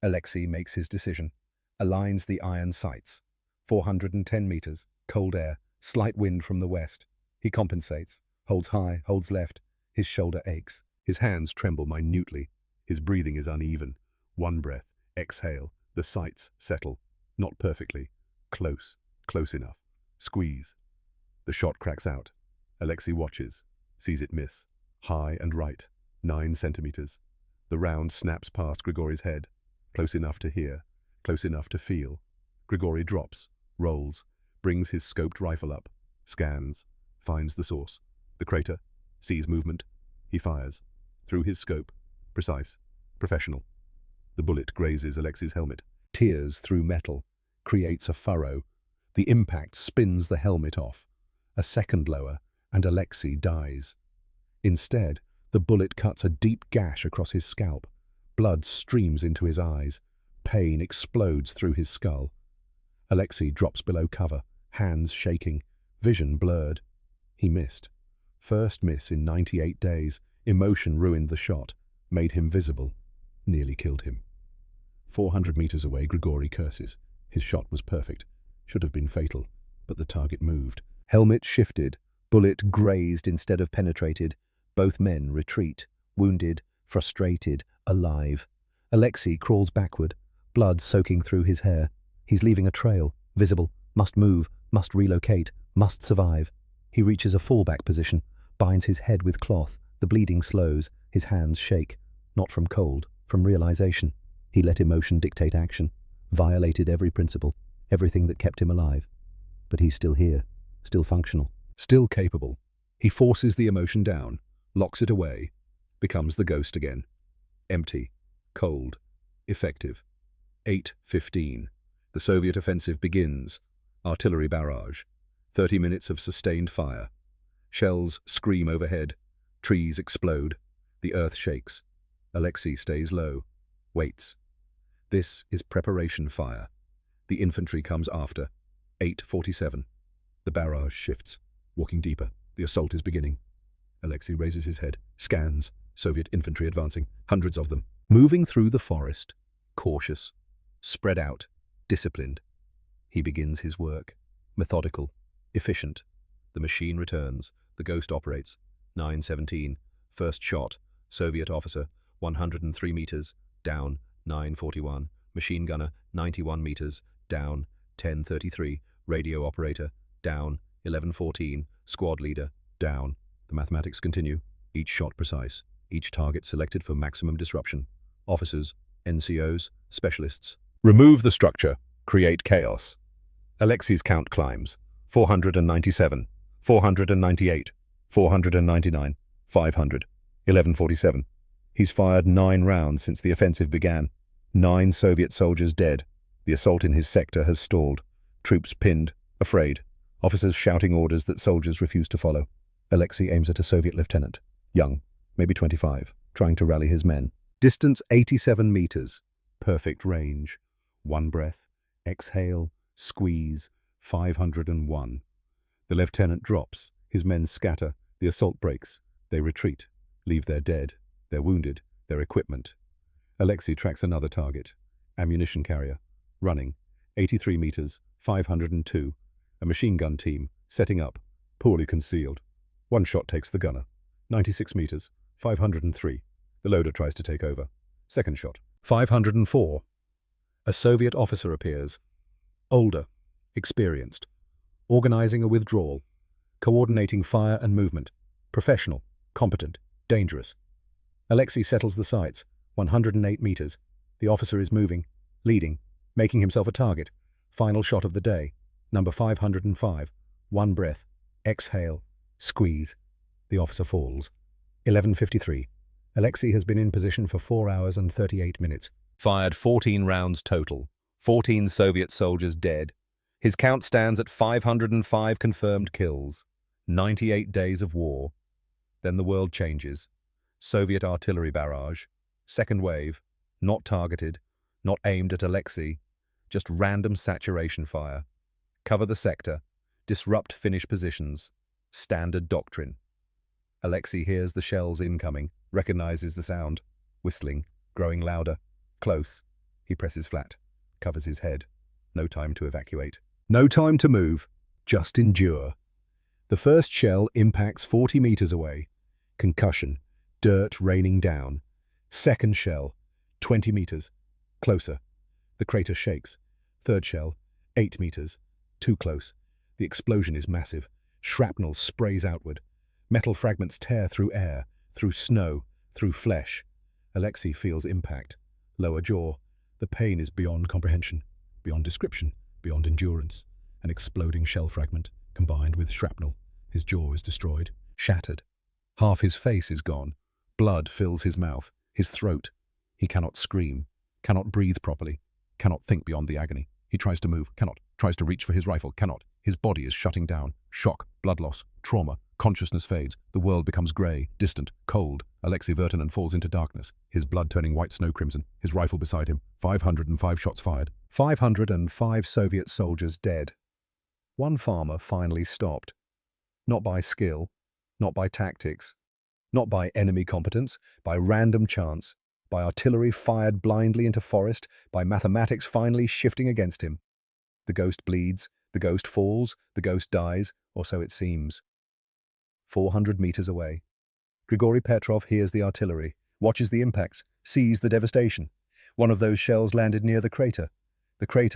Alexei makes his decision, aligns the iron sights. 410 meters, cold air, slight wind from the west. He compensates, holds high, holds left. His shoulder aches. His hands tremble minutely. His breathing is uneven. One breath, exhale. The sights settle. Not perfectly. Close, close enough. Squeeze. The shot cracks out. Alexei watches, sees it miss. High and right, 9 centimeters. The round snaps past Grigory's head. Close enough to hear, close enough to feel. Grigory drops, rolls, brings his scoped rifle up, scans, finds the source. The crater, sees movement. He fires. Through his scope. Precise. Professional. The bullet grazes Alexei's helmet. Tears through metal. Creates a furrow. The impact spins the helmet off. A second lower, and Alexei dies. Instead, the bullet cuts a deep gash across his scalp. Blood streams into his eyes. Pain explodes through his skull. Alexei drops below cover, hands shaking, vision blurred. He missed. First miss in 98 days. Emotion ruined the shot, made him visible, nearly killed him. 400 meters away, Grigory curses. His shot was perfect. Should have been fatal, but the target moved. Helmet shifted. Bullet grazed instead of penetrated. Both men retreat, wounded, frustrated, alive. Alexei crawls backward, blood soaking through his hair. He's leaving a trail, visible, must move, must relocate, must survive. He reaches a fallback position, binds his head with cloth. The bleeding slows, his hands shake. Not from cold, from realization. He let emotion dictate action, violated every principle, everything that kept him alive. But he's still here, still functional, still capable. He forces the emotion down, locks it away, becomes the ghost again. Empty, cold, effective. 8:15. The Soviet offensive begins. Artillery barrage. 30 minutes of sustained fire. Shells scream overhead. Trees explode. The earth shakes. Alexei stays low, waits. This is preparation fire. The infantry comes after. 8:47. The barrage shifts, walking deeper. The assault is beginning. Alexei raises his head, scans. Soviet infantry advancing, hundreds of them. Moving through the forest, cautious, spread out, disciplined. He begins his work. Methodical, efficient. The machine returns. The ghost operates. 9:17. First shot. Soviet officer, 103 meters, down. 9:41. Machine gunner, 91 meters, down. 10:33. Radio operator, down. 11:14. Squad leader, down. The mathematics continue. Each shot precise. Each target selected for maximum disruption. Officers, NCOs, specialists. Remove the structure. Create chaos. Alexei's count climbs. 497. 498. 499. 500. 11:47. He's fired 9 rounds since the offensive began. 9 Soviet soldiers dead. The assault in his sector has stalled. Troops pinned, afraid. Officers shouting orders that soldiers refuse to follow. Alexei aims at a Soviet lieutenant. Young, maybe 25, trying to rally his men. Distance 87 meters. Perfect range. One breath. Exhale. Squeeze. 501. The lieutenant drops. His men scatter. The assault breaks. They retreat, leave their dead, their wounded, their equipment. Alexei tracks another target. Ammunition carrier. Running. 83 meters, 502. A machine gun team. Setting up. Poorly concealed. One shot takes the gunner. 96 meters, 503. The loader tries to take over. Second shot. 504. A Soviet officer appears. Older. Experienced. Organizing a withdrawal. Coordinating fire and movement. Professional. Competent. Dangerous. Alexei settles the sights. 108 meters. The officer is moving. Leading. Making himself a target. Final shot of the day. Number 505. One breath. Exhale. Squeeze. The officer falls. 11:53. Alexei has been in position for 4 hours and 38 minutes. Fired 14 rounds total. 14 Soviet soldiers dead. His count stands at 505 confirmed kills. 98 days of war. Then the world changes. Soviet artillery barrage. Second wave. Not targeted. Not aimed at Alexei. Just random saturation fire. Cover the sector. Disrupt Finnish positions. Standard doctrine. Alexei hears the shells incoming, recognizes the sound. Whistling, growing louder. Close. He presses flat. Covers his head. No time to evacuate. No time to move. Just endure. The first shell impacts 40 meters away. Concussion. Dirt raining down. Second shell. 20 meters. Closer. The crater shakes. Third shell. 8 meters. Too close. The explosion is massive. Shrapnel sprays outward. Metal fragments tear through air, through snow, through flesh. Alexei feels impact. Lower jaw. The pain is beyond comprehension, beyond description, beyond endurance. An exploding shell fragment, combined with shrapnel. His jaw is destroyed, shattered. Half his face is gone. Blood fills his mouth, his throat. He cannot scream, cannot breathe properly, cannot think beyond the agony. He tries to move, cannot. Tries to reach for his rifle, cannot. His body is shutting down. Shock, blood loss, trauma. Consciousness fades. The world becomes grey, distant, cold. Alexei Vertinen falls into darkness, his blood turning white snow crimson, his rifle beside him. 505 shots fired. 505 Soviet soldiers dead. One farmer finally stopped. Not by skill, not by tactics, not by enemy competence, by random chance, by artillery fired blindly into forest, by mathematics finally shifting against him. The ghost bleeds, the ghost falls, the ghost dies, or so it seems. 400 meters away. Grigory Petrov hears the artillery, watches the impacts, sees the devastation. One of those shells landed near the crater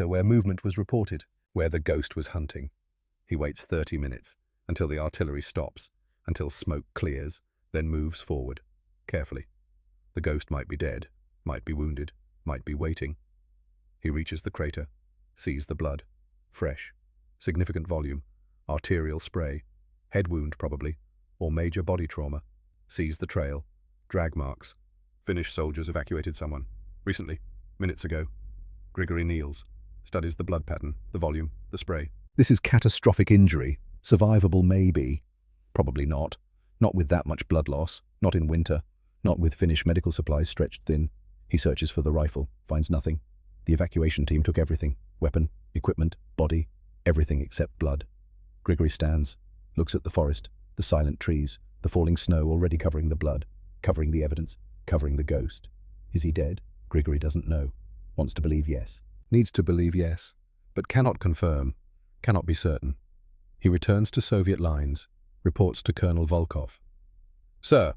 where movement was reported, where the ghost was hunting. He waits 30 minutes, until the artillery stops, until smoke clears, then moves forward, carefully. The ghost might be dead, might be wounded, might be waiting. He reaches the crater, sees the blood, fresh, significant volume, arterial spray, head wound probably, or major body trauma, sees the trail, drag marks. Finnish soldiers evacuated someone, recently, minutes ago. Grigory kneels, studies the blood pattern, the volume, the spray. This is catastrophic injury, survivable maybe, probably not. Not with that much blood loss, not in winter, not with Finnish medical supplies stretched thin. He searches for the rifle, finds nothing. The evacuation team took everything, weapon, equipment, body, everything except blood. Grigory stands, looks at the forest, the silent trees, the falling snow already covering the blood, covering the evidence, covering the ghost. Is he dead? Grigory doesn't know. Wants to believe yes. Needs to believe yes, but cannot confirm, cannot be certain. He returns to Soviet lines, reports to Colonel Volkov. Sir,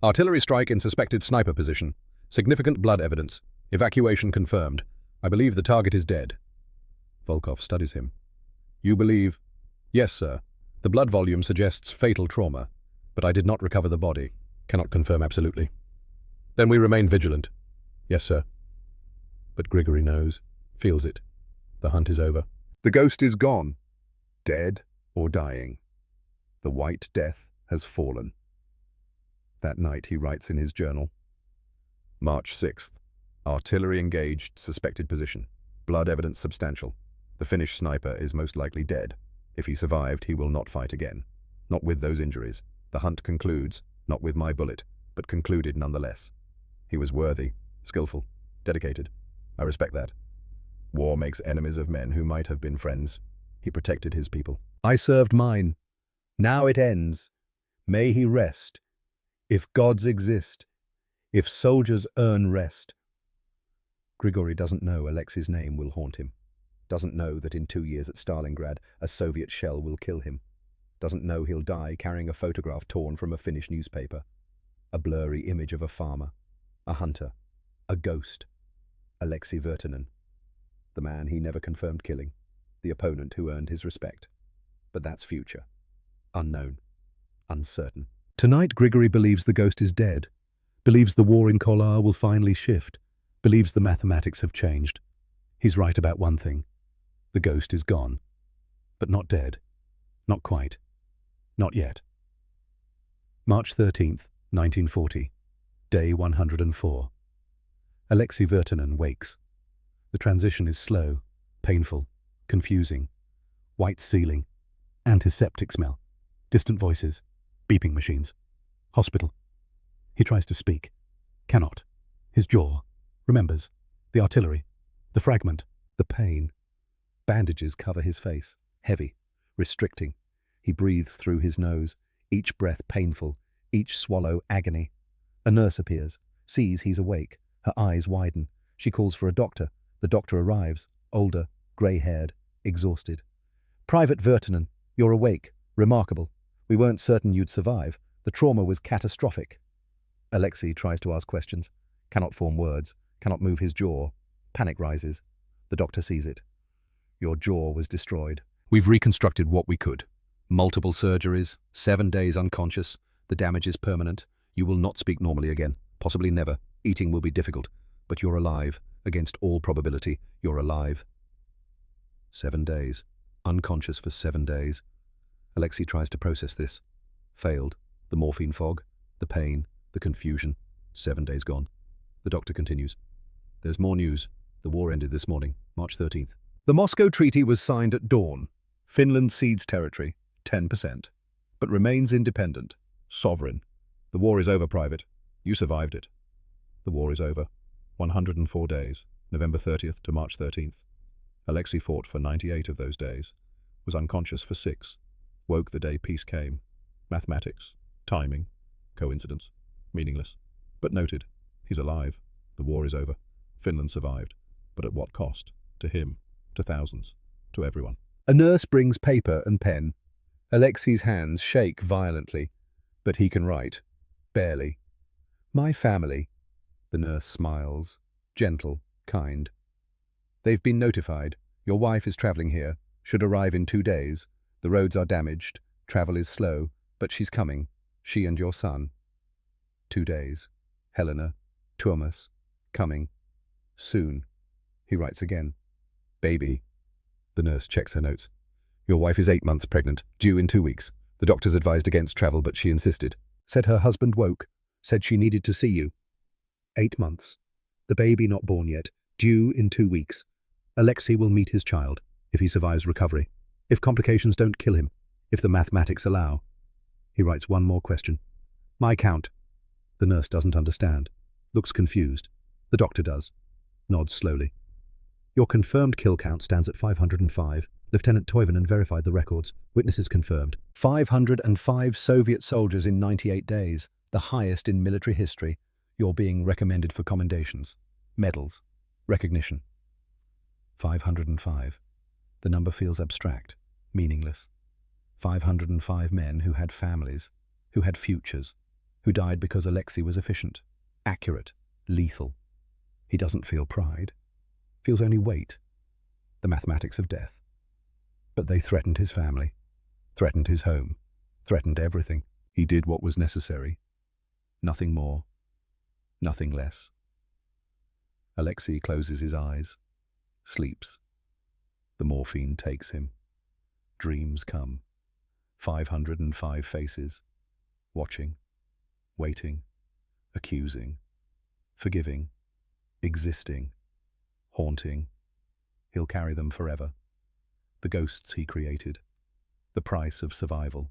artillery strike in suspected sniper position. Significant blood evidence. Evacuation confirmed. I believe the target is dead. Volkov studies him. You believe? Yes, sir. The blood volume suggests fatal trauma, but I did not recover the body. Cannot confirm absolutely. Then we remain vigilant. Yes, sir. But Grigory knows, feels it. The hunt is over. The ghost is gone. Dead or dying. The White Death has fallen. That night he writes in his journal. March 6th. Artillery engaged, suspected position. Blood evidence substantial. The Finnish sniper is most likely dead. If he survived, he will not fight again. Not with those injuries. The hunt concludes, not with my bullet, but concluded nonetheless. He was worthy, skillful, dedicated. I respect that. War makes enemies of men who might have been friends. He protected his people. I served mine. Now it ends. May he rest. If gods exist, if soldiers earn rest. Grigory doesn't know Alexei's name will haunt him. Doesn't know that in 2 years at Stalingrad, a Soviet shell will kill him. Doesn't know he'll die carrying a photograph torn from a Finnish newspaper. A blurry image of a farmer, a hunter, a ghost. Alexei Vertinen. The man he never confirmed killing. The opponent who earned his respect. But that's future. Unknown. Uncertain. Tonight, Grigory believes the ghost is dead. Believes the war in Kolar will finally shift. Believes the mathematics have changed. He's right about one thing. The ghost is gone. But not dead. Not quite. Not yet. March 13th, 1940. Day 104. Alexei Vertinen wakes. The transition is slow, painful, confusing. White ceiling. Antiseptic smell. Distant voices. Beeping machines. Hospital. He tries to speak. Cannot. His jaw. Remembers. The artillery. The fragment. The pain. Bandages cover his face. Heavy. Restricting. He breathes through his nose. Each breath painful. Each swallow agony. A nurse appears. Sees he's awake. Her eyes widen. She calls for a doctor. The doctor arrives. Older. Grey-haired. Exhausted. Private Vertinen. You're awake. Remarkable. We weren't certain you'd survive. The trauma was catastrophic. Alexei tries to ask questions. Cannot form words. Cannot move his jaw. Panic rises. The doctor sees it. Your jaw was destroyed. We've reconstructed what we could. Multiple surgeries, 7 days unconscious. The damage is permanent. You will not speak normally again. Possibly never. Eating will be difficult. But you're alive. Against all probability, you're alive. 7 days. Unconscious for 7 days. Alexei tries to process this. Failed. The morphine fog. The pain. The confusion. 7 days gone. The doctor continues. There's more news. The war ended this morning, March 13th. The Moscow Treaty was signed at dawn. Finland cedes territory, 10%, but remains independent, sovereign. The war is over, Private. You survived it. The war is over. 104 days, November 30th to March 13th. Alexei fought for 98 of those days, was unconscious for 6, woke the day peace came. Mathematics, timing, coincidence, meaningless. But noted, he's alive. The war is over. Finland survived. But at what cost? To him, to thousands, to everyone. A nurse brings paper and pen. Alexei's hands shake violently, but he can write. Barely. My family. The nurse smiles. Gentle, kind. They've been notified. Your wife is travelling here. Should arrive in 2 days. The roads are damaged. Travel is slow, but she's coming. She and your son. 2 days. Helena. Tuomas. Coming. Soon. He writes again. Baby. The nurse checks her notes. Your wife is 8 months pregnant, due in 2 weeks. The doctors advised against travel, but she insisted. Said her husband woke. Said she needed to see you. 8 months. The baby not born yet, due in 2 weeks. Alexei will meet his child, if he survives recovery. If complications don't kill him. If the mathematics allow. He writes one more question. My count. The nurse doesn't understand. Looks confused. The doctor does. Nods slowly. Your confirmed kill count stands at 505. Lieutenant Toivonen verified the records. Witnesses confirmed. 505 Soviet soldiers in 98 days, the highest in military history. You're being recommended for commendations, medals, recognition. 505. The number feels abstract, meaningless. 505 men who had families, who had futures, who died because Alexei was efficient, accurate, lethal. He doesn't feel pride. Feels only weight, the mathematics of death. But they threatened his family, threatened his home, threatened everything. He did what was necessary. Nothing more, nothing less. Alexei closes his eyes, sleeps. The morphine takes him. Dreams come. 505 faces, watching, waiting, accusing, forgiving, existing, haunting. He'll carry them forever. The ghosts he created. The price of survival.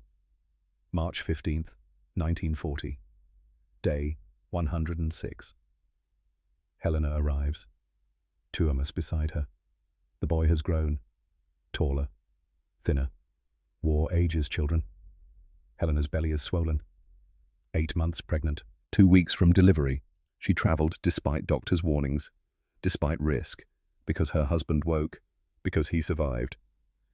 March 15th, 1940. Day 106. Helena arrives. Tuomas beside her. The boy has grown. Taller. Thinner. War ages children. Helena's belly is swollen. 8 months pregnant. 2 weeks from delivery, she travelled despite doctors' warnings, despite risk, because her husband woke, because he survived.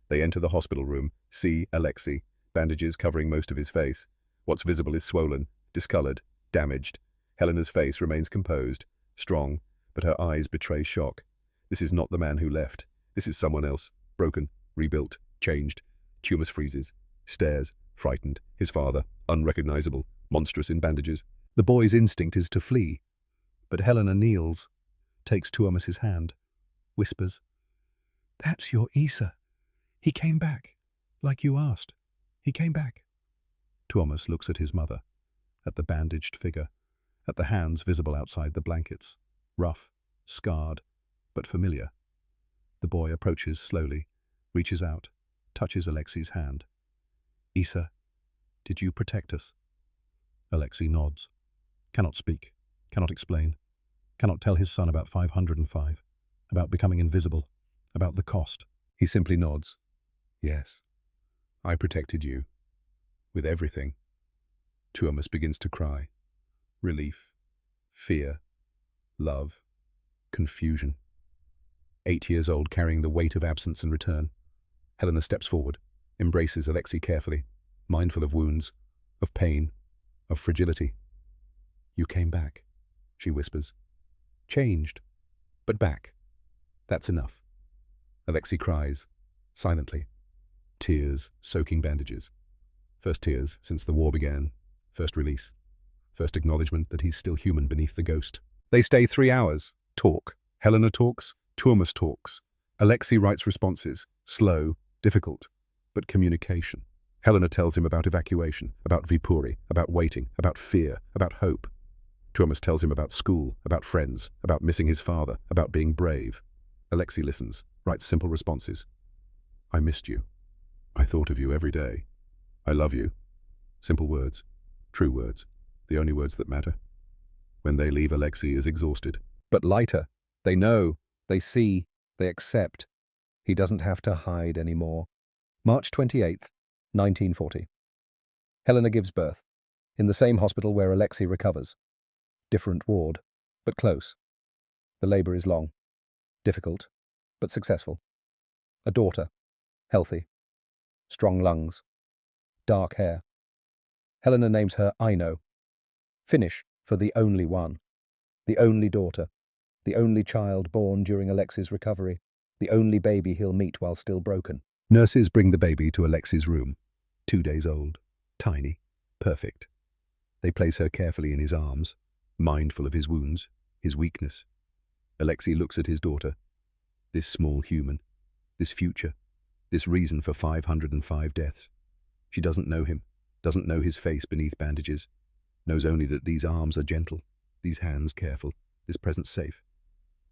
They enter the hospital room, see Alexei, bandages covering most of his face. What's visible is swollen, discoloured, damaged. Helena's face remains composed, strong, but her eyes betray shock. This is not the man who left. This is someone else, broken, rebuilt, changed. Tumas freezes, stares, frightened. His father, unrecognizable, monstrous in bandages. The boy's instinct is to flee, but Helena kneels, takes Tuomas's hand, whispers, "That's your Isa. He came back, like you asked. He came back." Tuomas looks at his mother, at the bandaged figure, at the hands visible outside the blankets, rough, scarred, but familiar. The boy approaches slowly, reaches out, touches Alexei's hand. "Isa, did you protect us?" Alexei nods, cannot speak, cannot explain, cannot tell his son about 505, about becoming invisible, about the cost. He simply nods. "Yes, I protected you. With everything." Tuomas begins to cry. Relief, fear, love, confusion. 8 years old, carrying the weight of absence and return. Helena steps forward, embraces Alexei carefully, mindful of wounds, of pain, of fragility. "You came back," she whispers. "Changed, but back. That's enough." Alexei cries, silently. Tears soaking bandages. First tears since the war began. First release. First acknowledgement that he's still human beneath the ghost. They stay 3 hours. Talk. Helena talks. Tuomas talks. Alexei writes responses. Slow, difficult, but communication. Helena tells him about evacuation, about Viipuri, about waiting, about fear, about hope. Tuomas tells him about school, about friends, about missing his father, about being brave. Alexei listens, writes simple responses. "I missed you. I thought of you every day. I love you." Simple words, true words, the only words that matter. When they leave, Alexei is exhausted. But lighter. They know, they see, they accept. He doesn't have to hide anymore. March 28th, 1940. Helena gives birth, in the same hospital where Alexei recovers. Different ward, but close. The labour is long, difficult, but successful. A daughter, healthy, strong lungs, dark hair. Helena names her Aino, Finnish for the only one, the only daughter, the only child born during Alexei's recovery, the only baby he'll meet while still broken. Nurses bring the baby to Alexei's room, 2 days old, tiny, perfect. They place her carefully in his arms, mindful of his wounds, his weakness. Alexei looks at his daughter, this small human, this future, this reason for 505 deaths. She doesn't know him, doesn't know his face beneath bandages, knows only that these arms are gentle, these hands careful, this presence safe.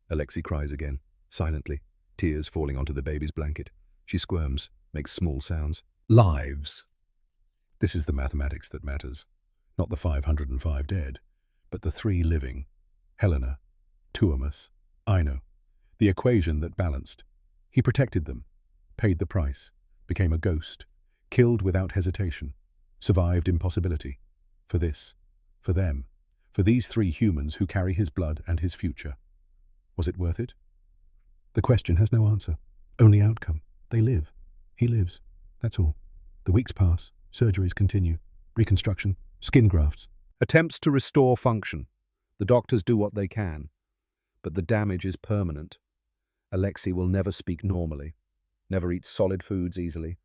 Alexei cries again, silently, tears falling onto the baby's blanket. She squirms, makes small sounds. Lives. This is the mathematics that matters. Not the 505 dead, but the 3 living. Helena, Tuomas, Aino. The equation that balanced. He protected them, paid the price, became a ghost, killed without hesitation, survived impossibility. For this, for them, for these 3 humans who carry his blood and his future. Was it worth it? The question has no answer, only outcome. They live. He lives. That's all. The weeks pass, surgeries continue, reconstruction, skin grafts. Attempts to restore function. The doctors do what they can, but the damage is permanent. Alexei will never speak normally, never eat solid foods easily,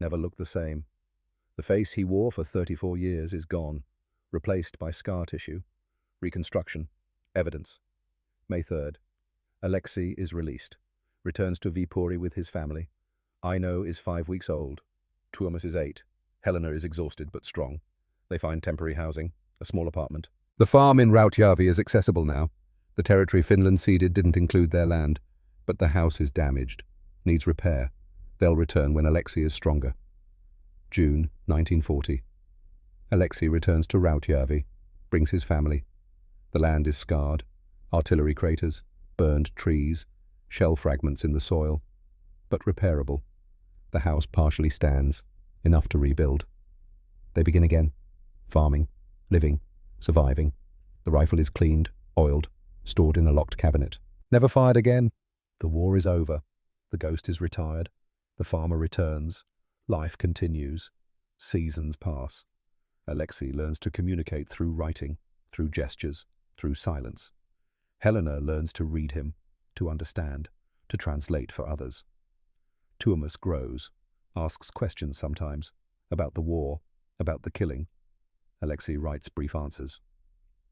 never look the same. The face he wore for 34 years is gone, replaced by scar tissue, reconstruction, evidence. May 3rd. Alexei is released, returns to Viipuri with his family. Aino is 5 weeks old. Tuomas is 8. Helena is exhausted but strong. They find temporary housing, a small apartment. The farm in Rautjärvi is accessible now. The territory Finland ceded didn't include their land, but the house is damaged, needs repair. They'll return when Alexei is stronger. June 1940. Alexei returns to Rautjärvi, brings his family. The land is scarred, artillery craters, burned trees, shell fragments in the soil, but repairable. The house partially stands, enough to rebuild. They begin again. Farming, living, surviving. The rifle is cleaned, oiled, stored in a locked cabinet. Never fired again. The war is over. The ghost is retired. The farmer returns. Life continues. Seasons pass. Alexei learns to communicate through writing, through gestures, through silence. Helena learns to read him, to understand, to translate for others. Tuomas grows, asks questions sometimes, about the war, about the killing. Alexei writes brief answers.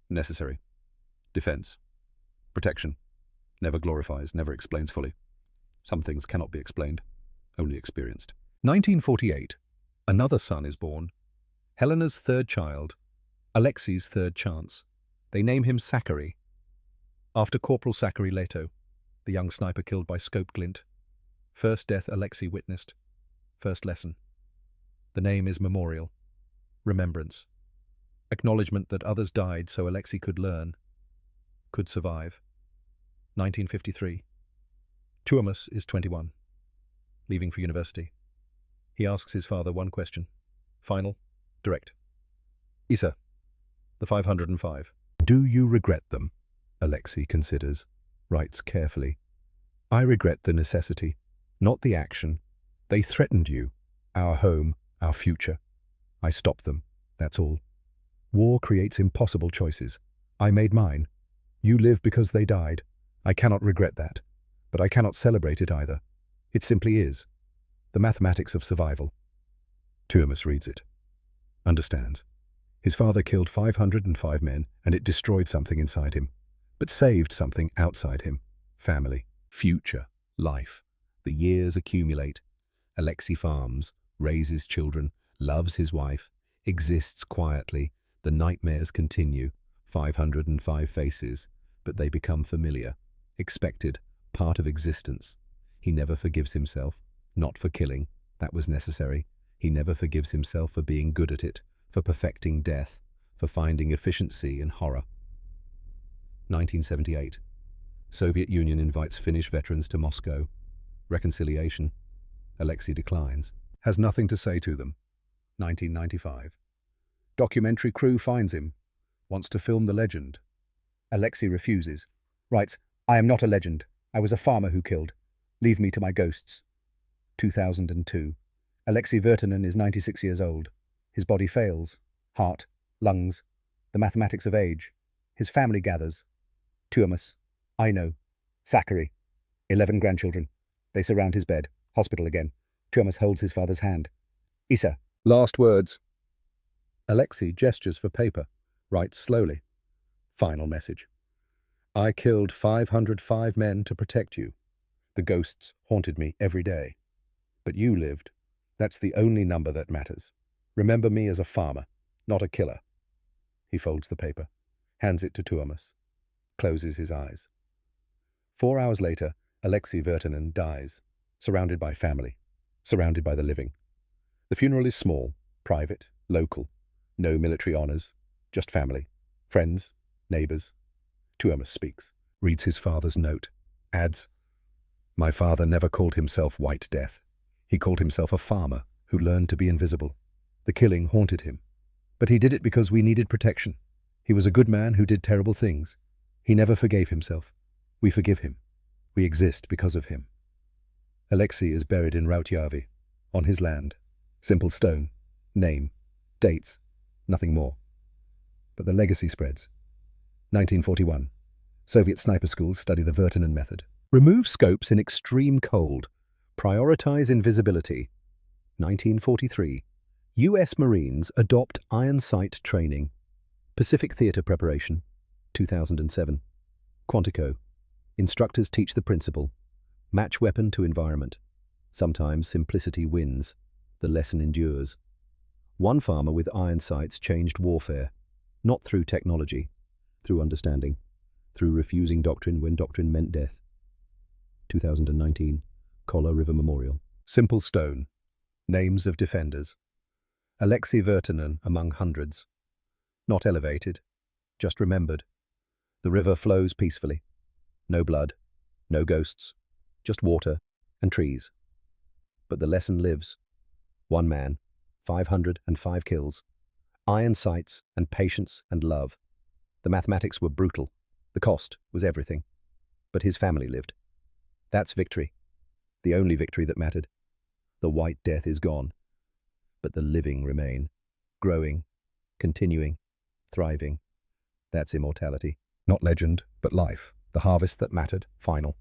Necessary. Defense. Protection. Never glorifies, never explains fully. Some things cannot be explained, only experienced. 1948. Another son is born. Helena's third child. Alexei's third chance. They name him Zachary, after Corporal Zachary Leto, the young sniper killed by scope glint. First death Alexei witnessed. First lesson. The name is memorial. Remembrance. Acknowledgement that others died so Alexei could learn, could survive. 1953. Tuomas is 21, leaving for university. He asks his father one question. Final, direct. Isa, the 505. Do you regret them? Alexei considers, writes carefully. I regret the necessity, not the action. They threatened you, our home, our future. I stopped them, that's all. War creates impossible choices. I made mine. You live because they died. I cannot regret that, but I cannot celebrate it either. It simply is. The mathematics of survival. Tuomas reads it. Understands. His father killed 505 men, and it destroyed something inside him, but saved something outside him. Family, future, life. The years accumulate. Alexei farms, raises children, loves his wife, exists quietly. The nightmares continue. 505 faces, but they become familiar, expected, part of existence. He never forgives himself, not for killing, that was necessary. He never forgives himself for being good at it, for perfecting death, for finding efficiency in horror. 1978. Soviet Union invites Finnish veterans to Moscow. Reconciliation. Alexei declines. Has nothing to say to them. 1995. Documentary crew finds him. Wants to film the legend. Alexei refuses. Writes, I am not a legend. I was a farmer who killed. Leave me to my ghosts. 2002. Alexei Virtanen is 96 years old. His body fails. Heart, lungs, the mathematics of age. His family gathers. Tuomas. I know. Zachary. 11 grandchildren. They surround his bed. Hospital again. Tuomas holds his father's hand. Isa. Last words. Alexei gestures for paper. Writes slowly. Final message. I killed 505 men to protect you. The ghosts haunted me every day. But you lived. That's the only number that matters. Remember me as a farmer, not a killer. He folds the paper, hands it to Tuomas, closes his eyes. 4 hours later, Alexei Virtanen dies, surrounded by family, surrounded by the living. The funeral is small, private, local, no military honors, just family, friends, neighbors. Tuomas speaks, reads his father's note, adds, My father never called himself White Death. He called himself a farmer who learned to be invisible. The killing haunted him. But he did it because we needed protection. He was a good man who did terrible things. He never forgave himself. We forgive him. We exist because of him. Alexei is buried in Rautjärvi, on his land. Simple stone, name, dates, nothing more. But the legacy spreads. 1941. Soviet sniper schools study the Virtanen method. Remove scopes in extreme cold. Prioritize invisibility. 1943. U.S. Marines adopt iron sight training. Pacific Theater preparation. 2007. Quantico. Instructors teach the principle. Match weapon to environment. Sometimes simplicity wins. The lesson endures. One farmer with iron sights changed warfare, not through technology, through understanding, through refusing doctrine when doctrine meant death. 2019. Kola River Memorial. Simple stone. Names of defenders. Alexei Virtanen among hundreds. Not elevated, just remembered. The river flows peacefully. No blood, no ghosts, just water and trees. But the lesson lives. One man, 505 kills. Iron sights and patience and love. The mathematics were brutal. The cost was everything. But his family lived. That's victory. The only victory that mattered. The White Death is gone. But the living remain. Growing, continuing, thriving. That's immortality. Not legend, but life. The harvest that mattered, final.